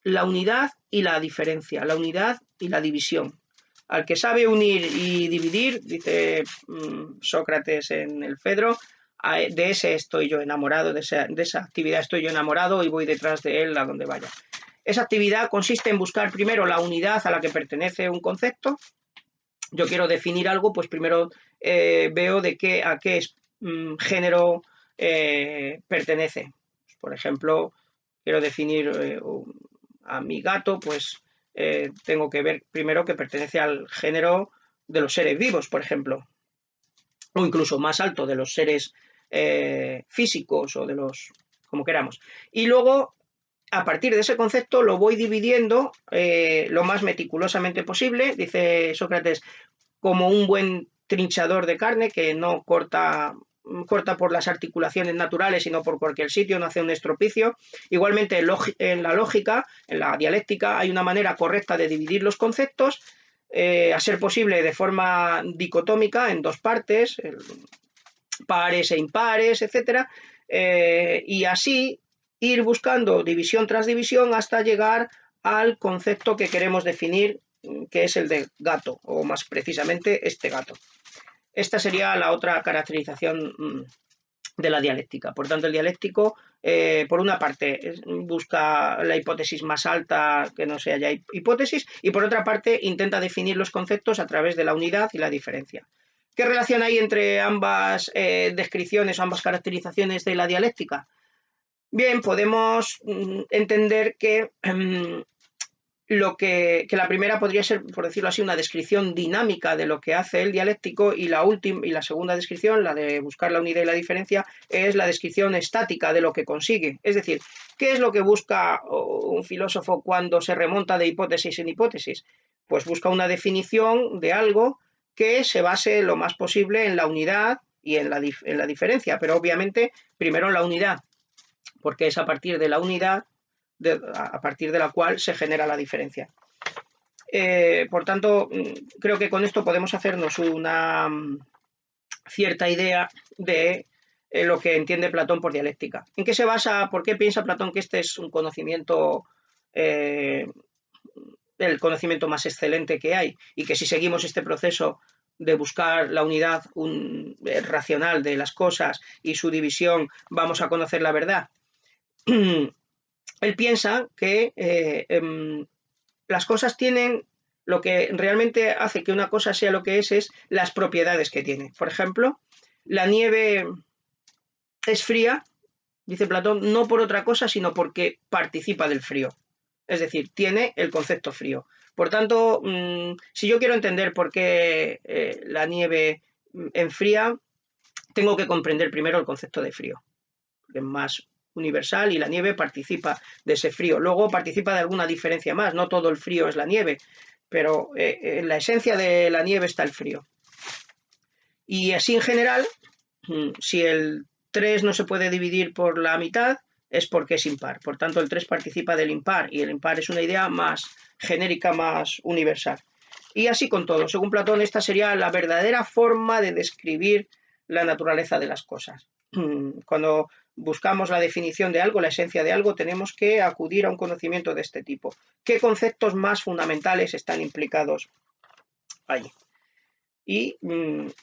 la unidad y la diferencia, la unidad y la división. Al que sabe unir y dividir, dice Sócrates en el Fedro, de ese estoy yo enamorado, de esa actividad estoy yo enamorado y voy detrás de él a donde vaya. Esa actividad consiste en buscar primero la unidad a la que pertenece un concepto. Yo quiero definir algo, pues primero veo a qué género pertenece. Por ejemplo, quiero definir a mi gato, pues tengo que ver primero que pertenece al género de los seres vivos, por ejemplo, o incluso más alto, de los seres físicos o de los, como queramos. Y luego, a partir de ese concepto, lo voy dividiendo lo más meticulosamente posible, dice Sócrates, como un buen trinchador de carne que no corta por las articulaciones naturales, sino por cualquier sitio, no hace un estropicio. Igualmente, en la lógica, en la dialéctica, hay una manera correcta de dividir los conceptos, a ser posible de forma dicotómica, en dos partes, pares e impares, etc. Y así ir buscando división tras división hasta llegar al concepto que queremos definir que es el de gato, o más precisamente este gato. Esta sería la otra caracterización de la dialéctica. Por tanto, el dialéctico, por una parte, busca la hipótesis más alta, que no sea ya hipótesis, y por otra parte, intenta definir los conceptos a través de la unidad y la diferencia. ¿Qué relación hay entre ambas descripciones o ambas caracterizaciones de la dialéctica? Bien, podemos entender que la primera podría ser, por decirlo así, una descripción dinámica de lo que hace el dialéctico, y la segunda descripción, la de buscar la unidad y la diferencia, es la descripción estática de lo que consigue. Es decir, ¿qué es lo que busca un filósofo cuando se remonta de hipótesis en hipótesis? Pues busca una definición de algo que se base lo más posible en la unidad y en la diferencia, pero obviamente primero en la unidad, porque es a partir de la unidad a partir de la cual se genera la diferencia. Por tanto, creo que con esto podemos hacernos una cierta idea de lo que entiende Platón por dialéctica. ¿En qué se basa? ¿Por qué piensa Platón que este es un conocimiento, el conocimiento más excelente que hay? Y que si seguimos este proceso de buscar la unidad racional de las cosas y su división, vamos a conocer la verdad. Él piensa que las cosas tienen, lo que realmente hace que una cosa sea lo que es las propiedades que tiene. Por ejemplo, la nieve es fría, dice Platón, no por otra cosa, sino porque participa del frío. Es decir, tiene el concepto frío. Por tanto, si yo quiero entender por qué la nieve enfría, tengo que comprender primero el concepto de frío, que es más universal, y la nieve participa de ese frío. Luego participa de alguna diferencia más, no todo el frío es la nieve, pero en la esencia de la nieve está el frío. Y así en general, si el 3 no se puede dividir por la mitad, es porque es impar. Por tanto, el 3 participa del impar, y el impar es una idea más genérica, más universal. Y así con todo. Según Platón, esta sería la verdadera forma de describir la naturaleza de las cosas. Cuando buscamos la definición de algo, la esencia de algo, tenemos que acudir a un conocimiento de este tipo. ¿Qué conceptos más fundamentales están implicados allí? Y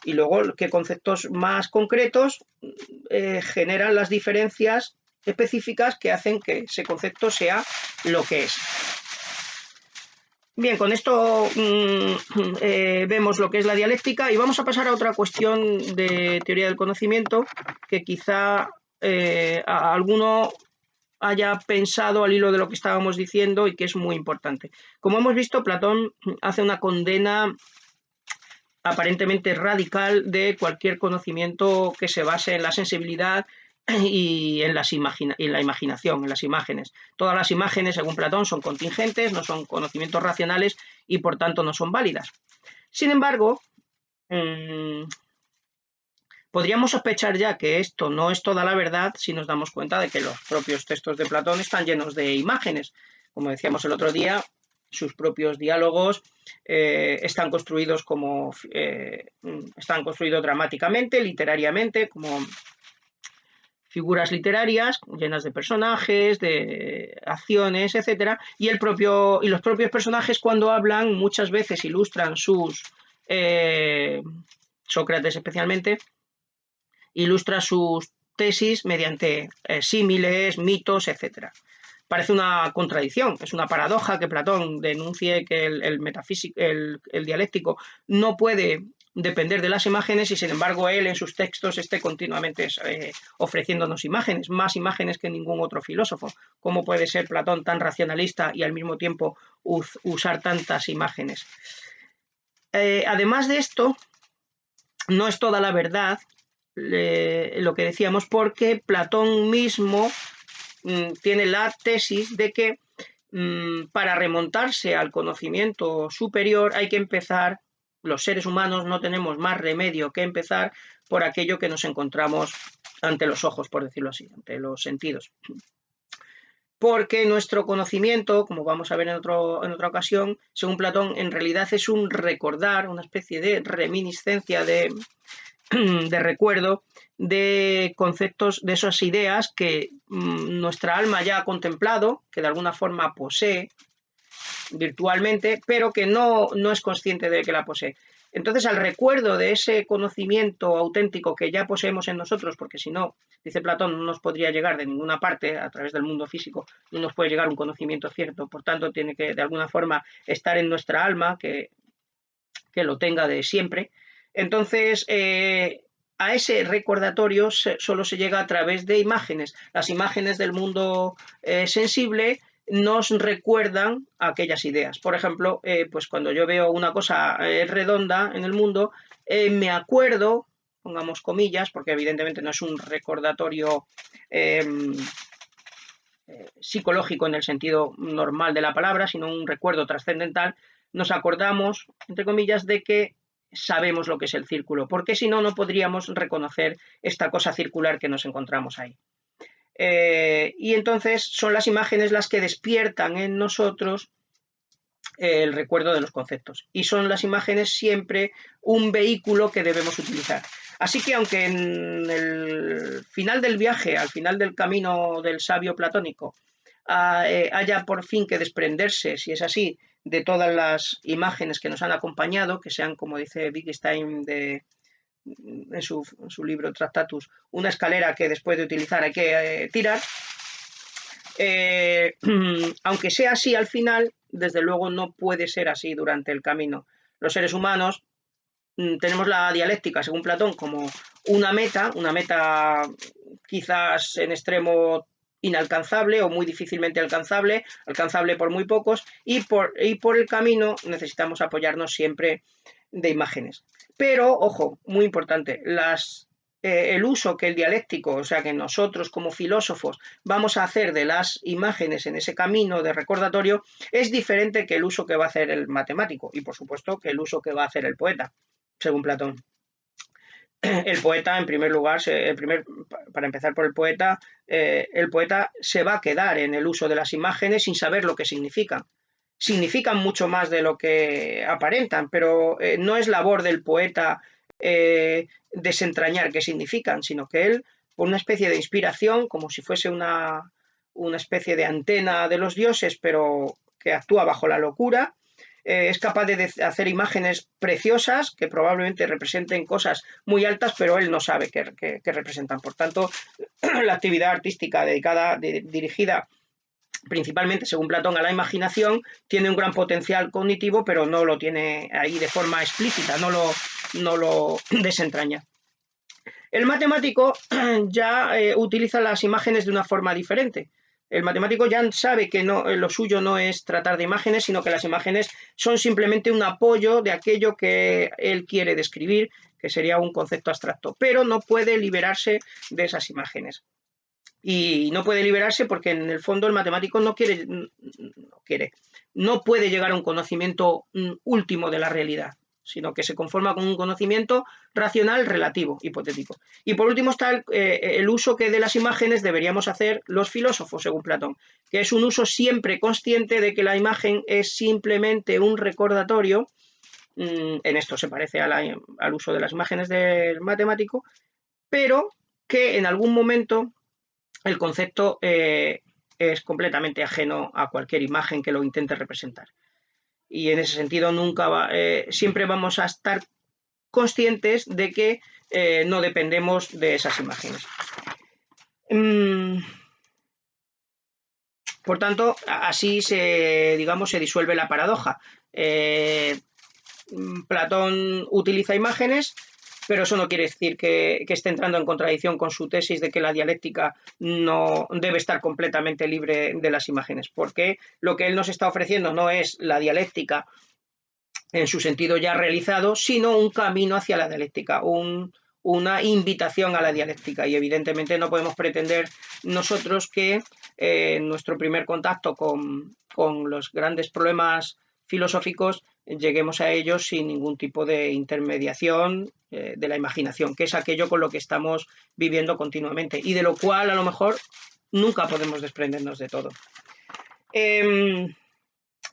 luego, ¿qué conceptos más concretos generan las diferencias específicas que hacen que ese concepto sea lo que es? Bien, con esto vemos lo que es la dialéctica, y vamos a pasar a otra cuestión de teoría del conocimiento que quizá a alguno haya pensado al hilo de lo que estábamos diciendo y que es muy importante. Como hemos visto, Platón hace una condena aparentemente radical de cualquier conocimiento que se base en la sensibilidad y en la imaginación, en las imágenes. Todas las imágenes, según Platón, son contingentes, no son conocimientos racionales y por tanto no son válidas. Sin embargo, podríamos sospechar ya que esto no es toda la verdad si nos damos cuenta de que los propios textos de Platón están llenos de imágenes. Como decíamos el otro día, sus propios diálogos están construidos dramáticamente, literariamente, como figuras literarias llenas de personajes, de acciones, etcétera, y los propios personajes, cuando hablan, muchas veces ilustran Sócrates especialmente, ilustra sus tesis mediante símiles, mitos, etcétera. Parece una contradicción, es una paradoja que Platón denuncie que el dialéctico no puede depender de las imágenes, y sin embargo él en sus textos esté continuamente ofreciéndonos imágenes, más imágenes que ningún otro filósofo. ¿Cómo puede ser Platón tan racionalista y al mismo tiempo usar tantas imágenes? Además de esto, no es toda la verdad lo que decíamos, porque Platón mismo tiene la tesis de que para remontarse al conocimiento superior hay que empezar, los seres humanos no tenemos más remedio que empezar por aquello que nos encontramos ante los ojos, por decirlo así, ante los sentidos. Porque nuestro conocimiento, como vamos a ver en otra ocasión, según Platón, en realidad es un recordar, una especie de reminiscencia de recuerdo de conceptos, de esas ideas que nuestra alma ya ha contemplado, que de alguna forma posee, virtualmente, pero que no es consciente de que la posee. Entonces, al recuerdo de ese conocimiento auténtico que ya poseemos en nosotros, porque si no, dice Platón, no nos podría llegar de ninguna parte a través del mundo físico, no nos puede llegar un conocimiento cierto, por tanto, tiene que de alguna forma estar en nuestra alma, que lo tenga de siempre. Entonces, a ese recordatorio solo se llega a través de imágenes. Las imágenes del mundo sensible nos recuerdan aquellas ideas. Por ejemplo, pues cuando yo veo una cosa redonda en el mundo, me acuerdo, pongamos comillas, porque evidentemente no es un recordatorio psicológico en el sentido normal de la palabra, sino un recuerdo trascendental, nos acordamos, entre comillas, de que sabemos lo que es el círculo, porque si no, no podríamos reconocer esta cosa circular que nos encontramos ahí. Y entonces son las imágenes las que despiertan en nosotros el recuerdo de los conceptos. Y son las imágenes siempre un vehículo que debemos utilizar. Así que aunque en el final del viaje, al final del camino del sabio platónico, haya por fin que desprenderse, si es así, de todas las imágenes que nos han acompañado, que sean, como dice Wittgenstein en su libro Tractatus, una escalera que después de utilizar hay que tirar, aunque sea así al final, desde luego no puede ser así durante el camino. Los seres humanos tenemos la dialéctica, según Platón, como una meta quizás en extremo inalcanzable o muy difícilmente alcanzable, alcanzable por muy pocos, y por el camino necesitamos apoyarnos siempre de imágenes. Pero, ojo, muy importante, el uso que el dialéctico, o sea, que nosotros como filósofos vamos a hacer de las imágenes en ese camino de recordatorio es diferente que el uso que va a hacer el matemático y, por supuesto, que el uso que va a hacer el poeta, según Platón. El poeta, en primer lugar, para empezar por el poeta se va a quedar en el uso de las imágenes sin saber lo que significan. Significan mucho más de lo que aparentan, pero no es labor del poeta desentrañar qué significan, sino que él, por una especie de inspiración, como si fuese una especie de antena de los dioses, pero que actúa bajo la locura, es capaz de hacer imágenes preciosas que probablemente representen cosas muy altas, pero él no sabe qué representan. Por tanto, la actividad artística dirigida principalmente, según Platón, a la imaginación, tiene un gran potencial cognitivo, pero no lo tiene ahí de forma explícita, no lo desentraña. El matemático ya utiliza las imágenes de una forma diferente. El matemático ya sabe que lo suyo no es tratar de imágenes, sino que las imágenes son simplemente un apoyo de aquello que él quiere describir, que sería un concepto abstracto, pero no puede liberarse de esas imágenes. Y no puede liberarse porque en el fondo el matemático no puede llegar a un conocimiento último de la realidad, sino que se conforma con un conocimiento racional relativo, hipotético. Y por último está el uso que de las imágenes deberíamos hacer los filósofos, según Platón, que es un uso siempre consciente de que la imagen es simplemente un recordatorio. En esto se parece al uso de las imágenes del matemático, pero que en algún momento el concepto es completamente ajeno a cualquier imagen que lo intente representar. Y en ese sentido siempre vamos a estar conscientes de que no dependemos de esas imágenes. Por tanto, así se disuelve la paradoja. Platón utiliza imágenes, pero eso no quiere decir que esté entrando en contradicción con su tesis de que la dialéctica no debe estar completamente libre de las imágenes, porque lo que él nos está ofreciendo no es la dialéctica en su sentido ya realizado, sino un camino hacia la dialéctica, una invitación a la dialéctica, y evidentemente no podemos pretender nosotros que nuestro primer contacto con los grandes problemas filosóficos lleguemos a ellos sin ningún tipo de intermediación de la imaginación, que es aquello con lo que estamos viviendo continuamente y de lo cual a lo mejor nunca podemos desprendernos de todo.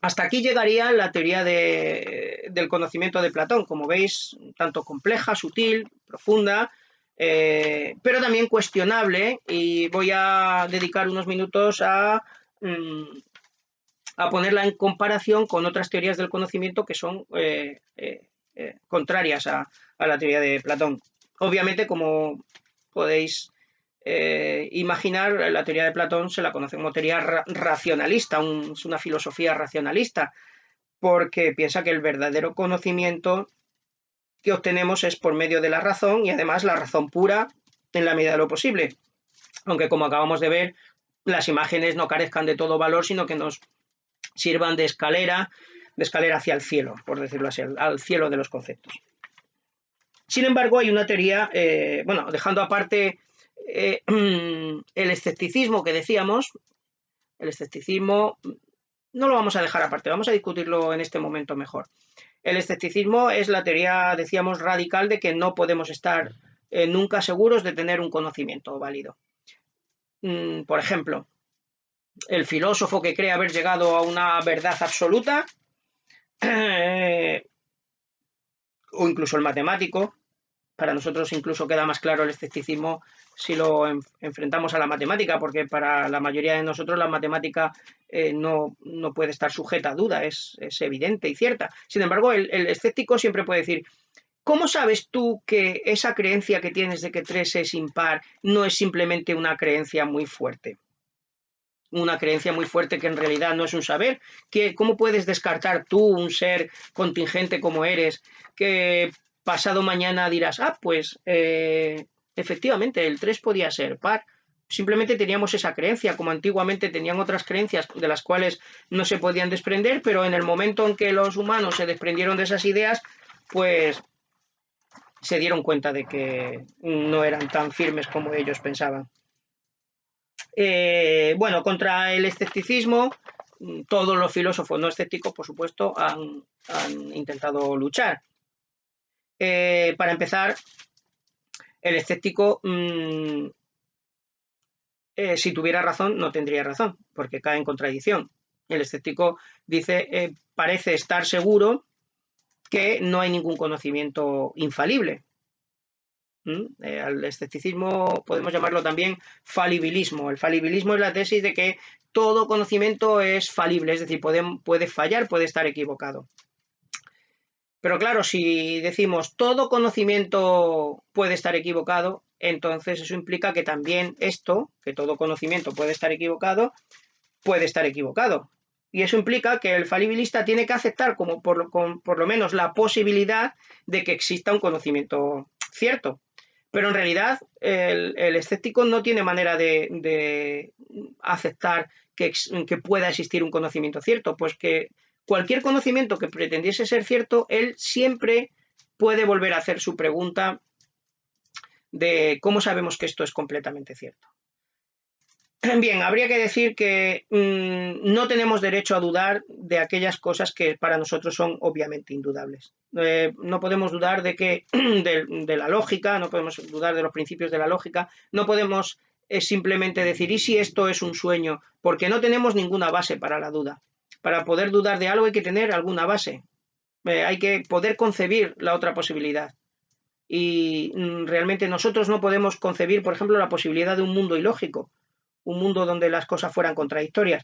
Hasta aquí llegaría la teoría del conocimiento de Platón, como veis, tanto compleja, sutil, profunda, pero también cuestionable, y voy a dedicar unos minutos a a ponerla en comparación con otras teorías del conocimiento que son contrarias a la teoría de Platón. Obviamente, como podéis imaginar, la teoría de Platón se la conoce como teoría racionalista, es una filosofía racionalista, porque piensa que el verdadero conocimiento que obtenemos es por medio de la razón, y además la razón pura en la medida de lo posible. Aunque, como acabamos de ver, las imágenes no carezcan de todo valor, sino que nos sirvan de escalera hacia el cielo, por decirlo así, al cielo de los conceptos. Sin embargo, hay una teoría, bueno, dejando aparte el escepticismo que decíamos, el escepticismo no lo vamos a dejar aparte, vamos a discutirlo en este momento mejor. El escepticismo es la teoría, decíamos, radical de que no podemos estar nunca seguros de tener un conocimiento válido. Por ejemplo, el filósofo que cree haber llegado a una verdad absoluta, o incluso el matemático. Para nosotros incluso queda más claro el escepticismo si lo enfrentamos a la matemática, porque para la mayoría de nosotros la matemática no puede estar sujeta a duda, es evidente y cierta. Sin embargo, el escéptico siempre puede decir: ¿cómo sabes tú que esa creencia que tienes de que 3 es impar no es simplemente una creencia muy fuerte? Una creencia muy fuerte que en realidad no es un saber. ¿Cómo puedes descartar tú, un ser contingente como eres, que pasado mañana dirás, pues efectivamente el 3 podía ser par? Simplemente teníamos esa creencia, como antiguamente tenían otras creencias de las cuales no se podían desprender, pero en el momento en que los humanos se desprendieron de esas ideas, pues se dieron cuenta de que no eran tan firmes como ellos pensaban. Bueno, contra el escepticismo, todos los filósofos no escépticos, por supuesto, han intentado luchar. Para empezar, el escéptico, si tuviera razón, no tendría razón, porque cae en contradicción. El escéptico dice, parece estar seguro que no hay ningún conocimiento infalible. Al escepticismo podemos llamarlo también falibilismo. El falibilismo es la tesis de que todo conocimiento es falible, es decir, puede fallar, puede estar equivocado. Pero claro, si decimos todo conocimiento puede estar equivocado, entonces eso implica que también esto, que todo conocimiento puede estar equivocado, puede estar equivocado. Y eso implica que el falibilista tiene que aceptar como por lo menos la posibilidad de que exista un conocimiento cierto. Pero en realidad el escéptico no tiene manera de aceptar que pueda existir un conocimiento cierto, pues que cualquier conocimiento que pretendiese ser cierto, él siempre puede volver a hacer su pregunta de cómo sabemos que esto es completamente cierto. Bien, habría que decir que no tenemos derecho a dudar de aquellas cosas que para nosotros son obviamente indudables. No podemos dudar de la lógica, no podemos dudar de los principios de la lógica, no podemos simplemente decir, ¿y si esto es un sueño? Porque no tenemos ninguna base para la duda. Para poder dudar de algo hay que tener alguna base. Hay que poder concebir la otra posibilidad. Y realmente nosotros no podemos concebir, por ejemplo, la posibilidad de un mundo ilógico, un mundo donde las cosas fueran contradictorias.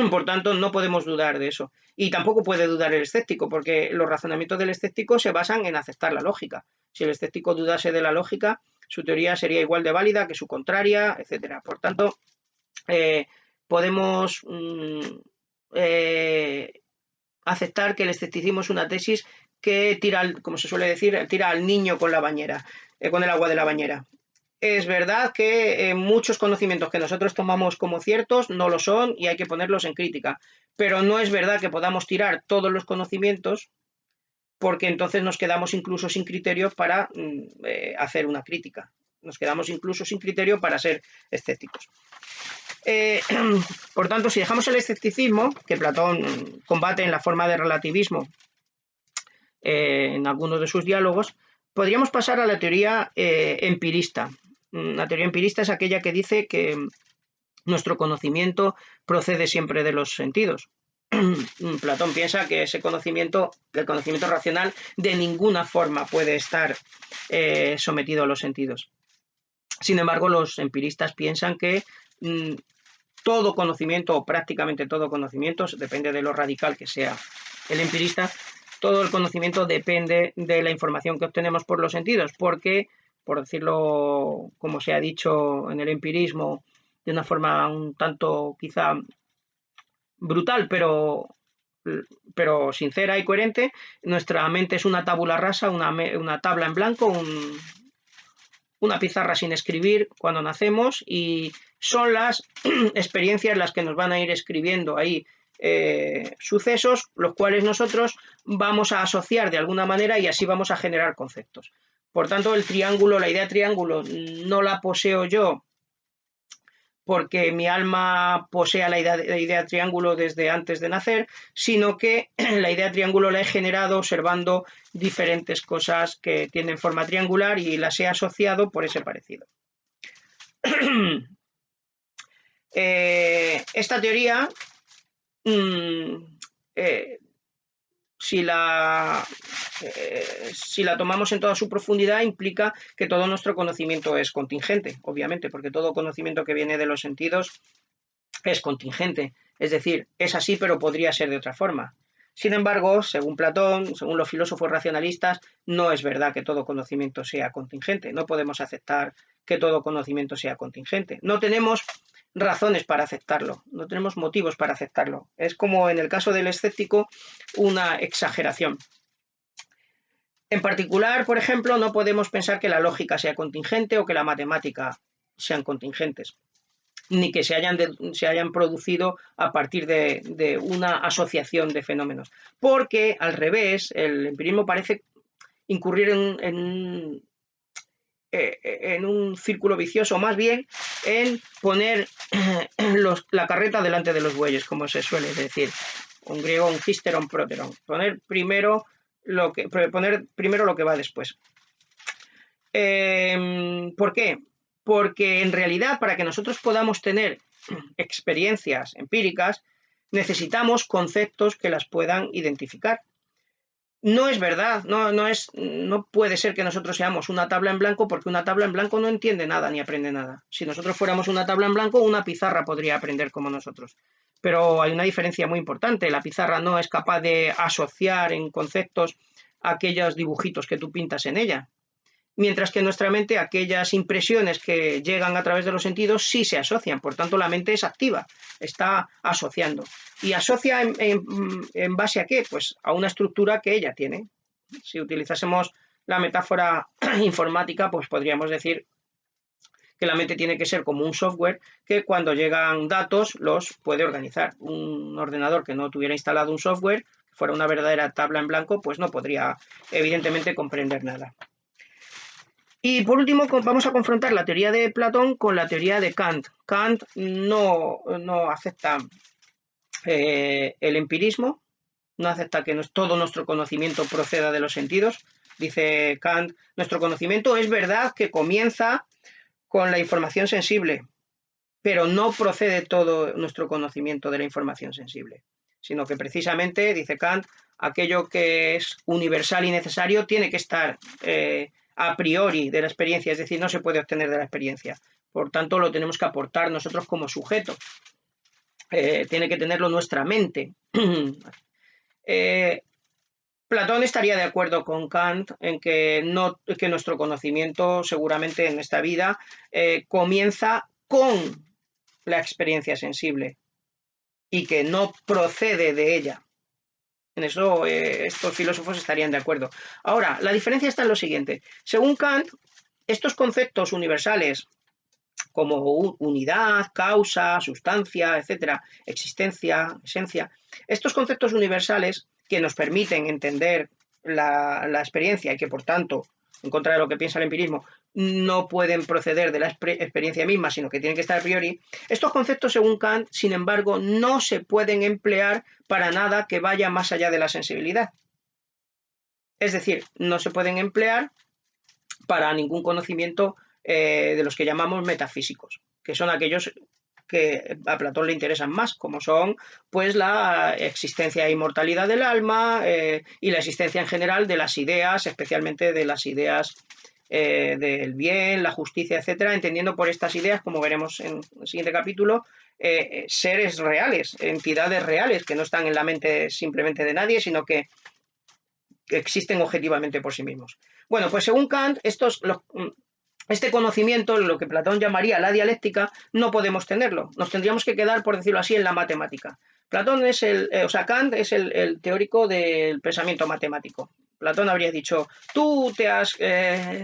Por tanto, no podemos dudar de eso. Y tampoco puede dudar el escéptico, porque los razonamientos del escéptico se basan en aceptar la lógica. Si el escéptico dudase de la lógica, su teoría sería igual de válida que su contraria, etc. Por tanto, podemos aceptar que el escepticismo es una tesis que tira, como se suele decir, tira al niño con la bañera, con el agua de la bañera. Es verdad que muchos conocimientos que nosotros tomamos como ciertos no lo son y hay que ponerlos en crítica, pero no es verdad que podamos tirar todos los conocimientos, porque entonces nos quedamos incluso sin criterio para hacer una crítica. Nos quedamos incluso sin criterio para ser escépticos. Por tanto, si dejamos el escepticismo, que Platón combate en la forma de relativismo en algunos de sus diálogos, podríamos pasar a la teoría empirista. La teoría empirista es aquella que dice que nuestro conocimiento procede siempre de los sentidos. Platón piensa que ese conocimiento, el conocimiento racional, de ninguna forma puede estar sometido a los sentidos. Sin embargo, los empiristas piensan que todo conocimiento o prácticamente todo conocimiento, depende de lo radical que sea el empirista, todo el conocimiento depende de la información que obtenemos por los sentidos, porque, por decirlo como se ha dicho en el empirismo, de una forma un tanto quizá brutal, pero sincera y coherente, nuestra mente es una tabula rasa, una tabla en blanco, una pizarra sin escribir cuando nacemos, y son las experiencias las que nos van a ir escribiendo ahí sucesos, los cuales nosotros vamos a asociar de alguna manera y así vamos a generar conceptos. Por tanto, el triángulo, la idea de triángulo no la poseo yo porque mi alma posea la idea de triángulo desde antes de nacer, sino que la idea de triángulo la he generado observando diferentes cosas que tienen forma triangular y las he asociado por ese parecido. Esta teoría, si la tomamos en toda su profundidad, implica que todo nuestro conocimiento es contingente, obviamente, porque todo conocimiento que viene de los sentidos es contingente, es decir, es así, pero podría ser de otra forma. Sin embargo, según Platón, según los filósofos racionalistas, no es verdad que todo conocimiento sea contingente. No podemos aceptar que todo conocimiento sea contingente. No tenemos razones para aceptarlo, no tenemos motivos para aceptarlo. Es como en el caso del escéptico, una exageración. En particular, por ejemplo, no podemos pensar que la lógica sea contingente o que la matemática sean contingentes, ni que se hayan producido a partir de una asociación de fenómenos. Porque, al revés, el empirismo parece incurrir en un círculo vicioso, más bien en poner la carreta delante de los bueyes, como se suele decir. Un griego, un histeron, proteron. Poner primero lo que va después. ¿Por qué? Porque en realidad, para que nosotros podamos tener experiencias empíricas, necesitamos conceptos que las puedan identificar. No es verdad, no puede ser que nosotros seamos una tabla en blanco, porque una tabla en blanco no entiende nada ni aprende nada. Si nosotros fuéramos una tabla en blanco, una pizarra podría aprender como nosotros. Pero hay una diferencia muy importante. La pizarra no es capaz de asociar en conceptos aquellos dibujitos que tú pintas en ella. Mientras que en nuestra mente aquellas impresiones que llegan a través de los sentidos sí se asocian, por tanto la mente es activa, está asociando. ¿Y asocia en base a qué? Pues a una estructura que ella tiene. Si utilizásemos la metáfora informática, pues podríamos decir que la mente tiene que ser como un software que cuando llegan datos los puede organizar. Un ordenador que no tuviera instalado un software, que fuera una verdadera tabla en blanco, pues no podría evidentemente comprender nada. Y por último vamos a confrontar la teoría de Platón con la teoría de Kant. Kant no acepta el empirismo, no acepta que todo nuestro conocimiento proceda de los sentidos. Dice Kant, nuestro conocimiento es verdad que comienza con la información sensible, pero no procede todo nuestro conocimiento de la información sensible, sino que precisamente, dice Kant, aquello que es universal y necesario tiene que estar a priori de la experiencia, es decir, no se puede obtener de la experiencia. Por tanto, lo tenemos que aportar nosotros como sujeto. Tiene que tenerlo nuestra mente. Platón estaría de acuerdo con Kant en que nuestro conocimiento seguramente en esta vida comienza con la experiencia sensible y que no procede de ella. En eso estos filósofos estarían de acuerdo. Ahora, la diferencia está en lo siguiente. Según Kant, estos conceptos universales como unidad, causa, sustancia, etcétera, existencia, esencia, estos conceptos universales que nos permiten entender la experiencia y que, por tanto, en contra de lo que piensa el empirismo, no pueden proceder de la experiencia misma, sino que tienen que estar a priori. Estos conceptos, según Kant, sin embargo, no se pueden emplear para nada que vaya más allá de la sensibilidad. Es decir, no se pueden emplear para ningún conocimiento de los que llamamos metafísicos, que son aquellos que a Platón le interesan más, como son pues la existencia e inmortalidad del alma y la existencia en general de las ideas, especialmente de las ideas del bien, la justicia, etcétera, entendiendo por estas ideas, como veremos en el siguiente capítulo, seres reales, entidades reales, que no están en la mente simplemente de nadie, sino que existen objetivamente por sí mismos. Bueno, pues según Kant, este conocimiento, lo que Platón llamaría la dialéctica, no podemos tenerlo. Nos tendríamos que quedar, por decirlo así, en la matemática. Platón es Kant es el teórico del pensamiento matemático. Platón habría dicho, tú te has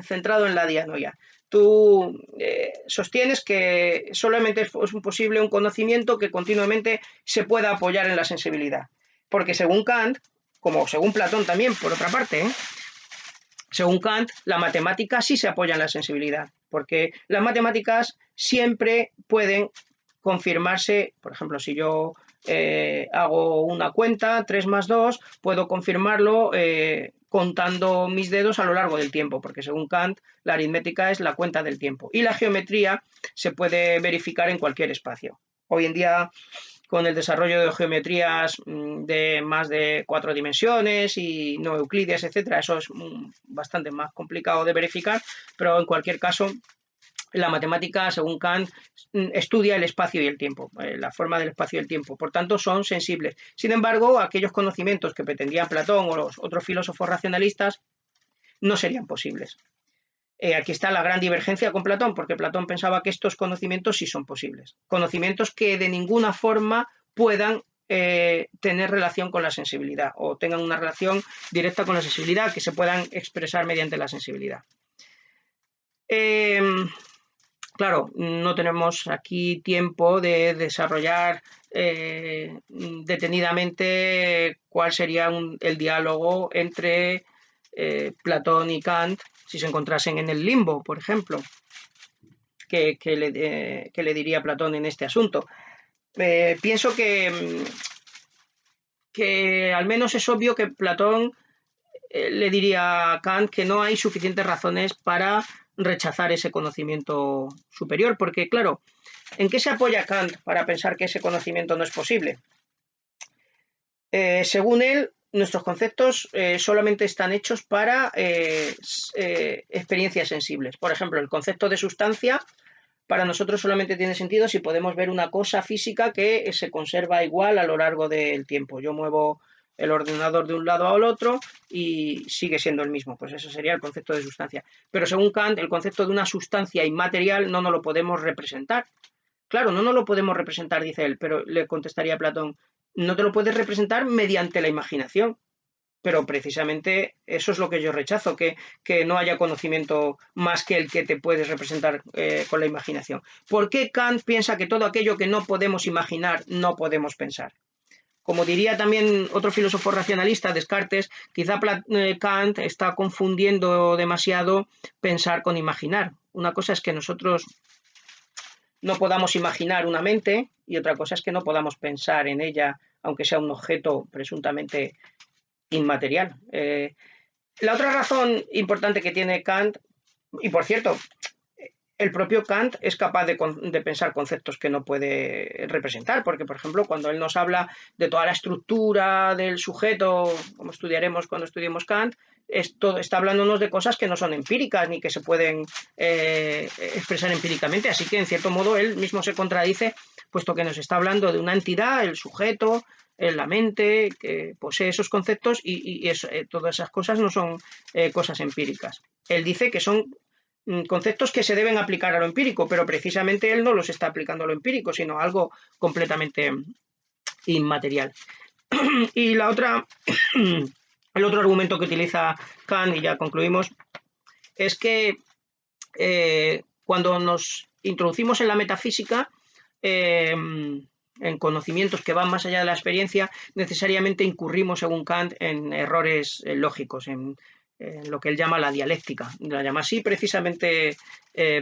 centrado en la dianoia. Tú sostienes que solamente es posible un conocimiento que continuamente se pueda apoyar en la sensibilidad. Porque según Kant, como según Platón también, por otra parte, según Kant, la matemática sí se apoya en la sensibilidad, porque las matemáticas siempre pueden confirmarse, por ejemplo, si yo hago una cuenta, 3 más 2, puedo confirmarlo contando mis dedos a lo largo del tiempo, porque según Kant, la aritmética es la cuenta del tiempo. Y la geometría se puede verificar en cualquier espacio. Hoy en día, con el desarrollo de geometrías de más de 4 dimensiones y no euclides, etcétera, eso es bastante más complicado de verificar, pero en cualquier caso, la matemática, según Kant, estudia el espacio y el tiempo, la forma del espacio y el tiempo, por tanto son sensibles. Sin embargo, aquellos conocimientos que pretendían Platón o los otros filósofos racionalistas no serían posibles. Aquí está la gran divergencia con Platón, porque Platón pensaba que estos conocimientos sí son posibles. Conocimientos que de ninguna forma puedan tener relación con la sensibilidad o tengan una relación directa con la sensibilidad, que se puedan expresar mediante la sensibilidad. Claro, no tenemos aquí tiempo de desarrollar detenidamente cuál sería el diálogo entre Platón y Kant si se encontrasen en el limbo, por ejemplo, que le diría Platón en este asunto. Pienso que al menos es obvio que Platón le diría a Kant que no hay suficientes razones para rechazar ese conocimiento superior, porque claro, ¿en qué se apoya Kant para pensar que ese conocimiento no es posible? Según él, nuestros conceptos solamente están hechos para experiencias sensibles. Por ejemplo, el concepto de sustancia para nosotros solamente tiene sentido si podemos ver una cosa física que se conserva igual a lo largo del tiempo. Yo muevo el ordenador de un lado al otro y sigue siendo el mismo. Pues eso sería el concepto de sustancia. Pero según Kant, el concepto de una sustancia inmaterial no nos lo podemos representar. Claro, no nos lo podemos representar, dice él, pero le contestaría Platón, no te lo puedes representar mediante la imaginación. Pero precisamente eso es lo que yo rechazo, que no haya conocimiento más que el que te puedes representar con la imaginación. ¿Por qué Kant piensa que todo aquello que no podemos imaginar no podemos pensar? Como diría también otro filósofo racionalista, Descartes, quizá Kant está confundiendo demasiado pensar con imaginar. Una cosa es que nosotros no podamos imaginar una mente y otra cosa es que no podamos pensar en ella, aunque sea un objeto presuntamente inmaterial. La otra razón importante que tiene Kant, y por cierto, el propio Kant es capaz de pensar conceptos que no puede representar, porque, por ejemplo, cuando él nos habla de toda la estructura del sujeto, como estudiaremos cuando estudiemos Kant, está hablándonos de cosas que no son empíricas ni que se pueden expresar empíricamente, así que, en cierto modo, él mismo se contradice, puesto que nos está hablando de una entidad, el sujeto, la mente, que posee esos conceptos y todas esas cosas no son cosas empíricas. Él dice que son conceptos que se deben aplicar a lo empírico, pero precisamente él no los está aplicando a lo empírico, sino a algo completamente inmaterial. Y el otro argumento que utiliza Kant, y ya concluimos, es que cuando nos introducimos en la metafísica, en conocimientos que van más allá de la experiencia, necesariamente incurrimos, según Kant, en errores lógicos, en lo que él llama la dialéctica. La llama así precisamente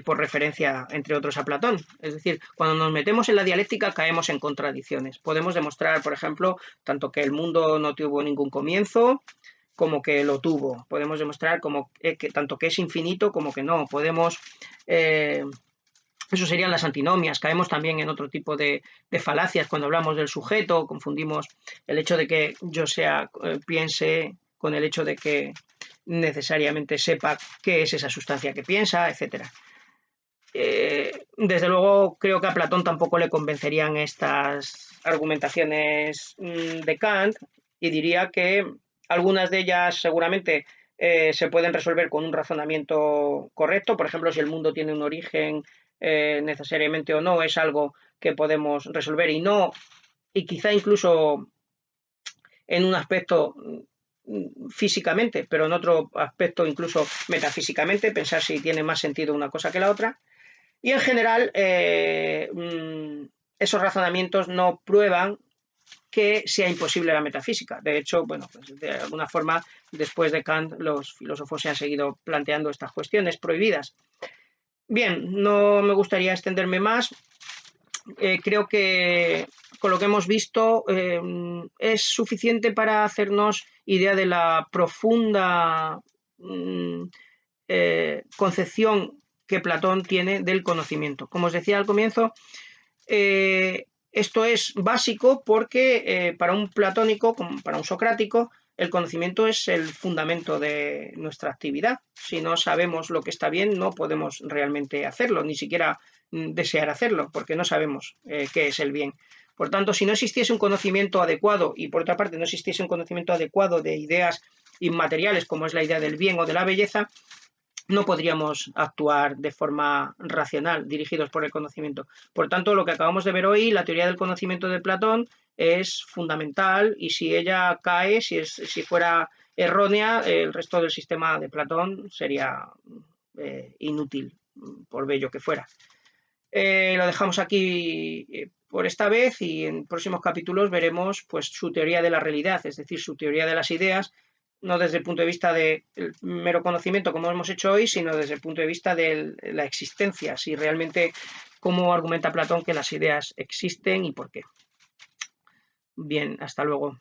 por referencia, entre otros, a Platón. Es decir, cuando nos metemos en la dialéctica caemos en contradicciones. Podemos demostrar, por ejemplo, tanto que el mundo no tuvo ningún comienzo, como que lo tuvo. Podemos demostrar tanto que es infinito como que no. Podemos... eso serían las antinomias. Caemos también en otro tipo de falacias cuando hablamos del sujeto. Confundimos el hecho de que yo piense con el hecho de que necesariamente sepa qué es esa sustancia que piensa, etc. Desde luego creo que a Platón tampoco le convencerían estas argumentaciones de Kant, y diría que algunas de ellas seguramente se pueden resolver con un razonamiento correcto. Por ejemplo, si el mundo tiene un origen necesariamente o no, es algo que podemos resolver, y quizá incluso en un aspecto físicamente, pero en otro aspecto incluso metafísicamente, pensar si tiene más sentido una cosa que la otra. Y en general, esos razonamientos no prueban que sea imposible la metafísica. De hecho, bueno, pues de alguna forma, después de Kant, los filósofos se han seguido planteando estas cuestiones prohibidas. Bien, no me gustaría extenderme más. Creo que con lo que hemos visto es suficiente para hacernos idea de la profunda concepción que Platón tiene del conocimiento. Como os decía al comienzo, esto es básico porque para un platónico, como para un socrático, el conocimiento es el fundamento de nuestra actividad. Si no sabemos lo que está bien, no podemos realmente hacerlo, ni siquiera desear hacerlo, porque no sabemos qué es el bien. Por tanto, si no existiese un conocimiento adecuado, y por otra parte no existiese un conocimiento adecuado de ideas inmateriales, como es la idea del bien o de la belleza, no podríamos actuar de forma racional, dirigidos por el conocimiento. Por tanto, lo que acabamos de ver hoy, la teoría del conocimiento de Platón, es fundamental, y si ella cae, si fuera errónea, el resto del sistema de Platón sería inútil, por bello que fuera. Lo dejamos aquí por esta vez, y en próximos capítulos veremos pues, su teoría de la realidad, es decir, su teoría de las ideas, no desde el punto de vista del mero conocimiento como hemos hecho hoy, sino desde el punto de vista de la existencia, si realmente cómo argumenta Platón que las ideas existen y por qué. Bien, hasta luego.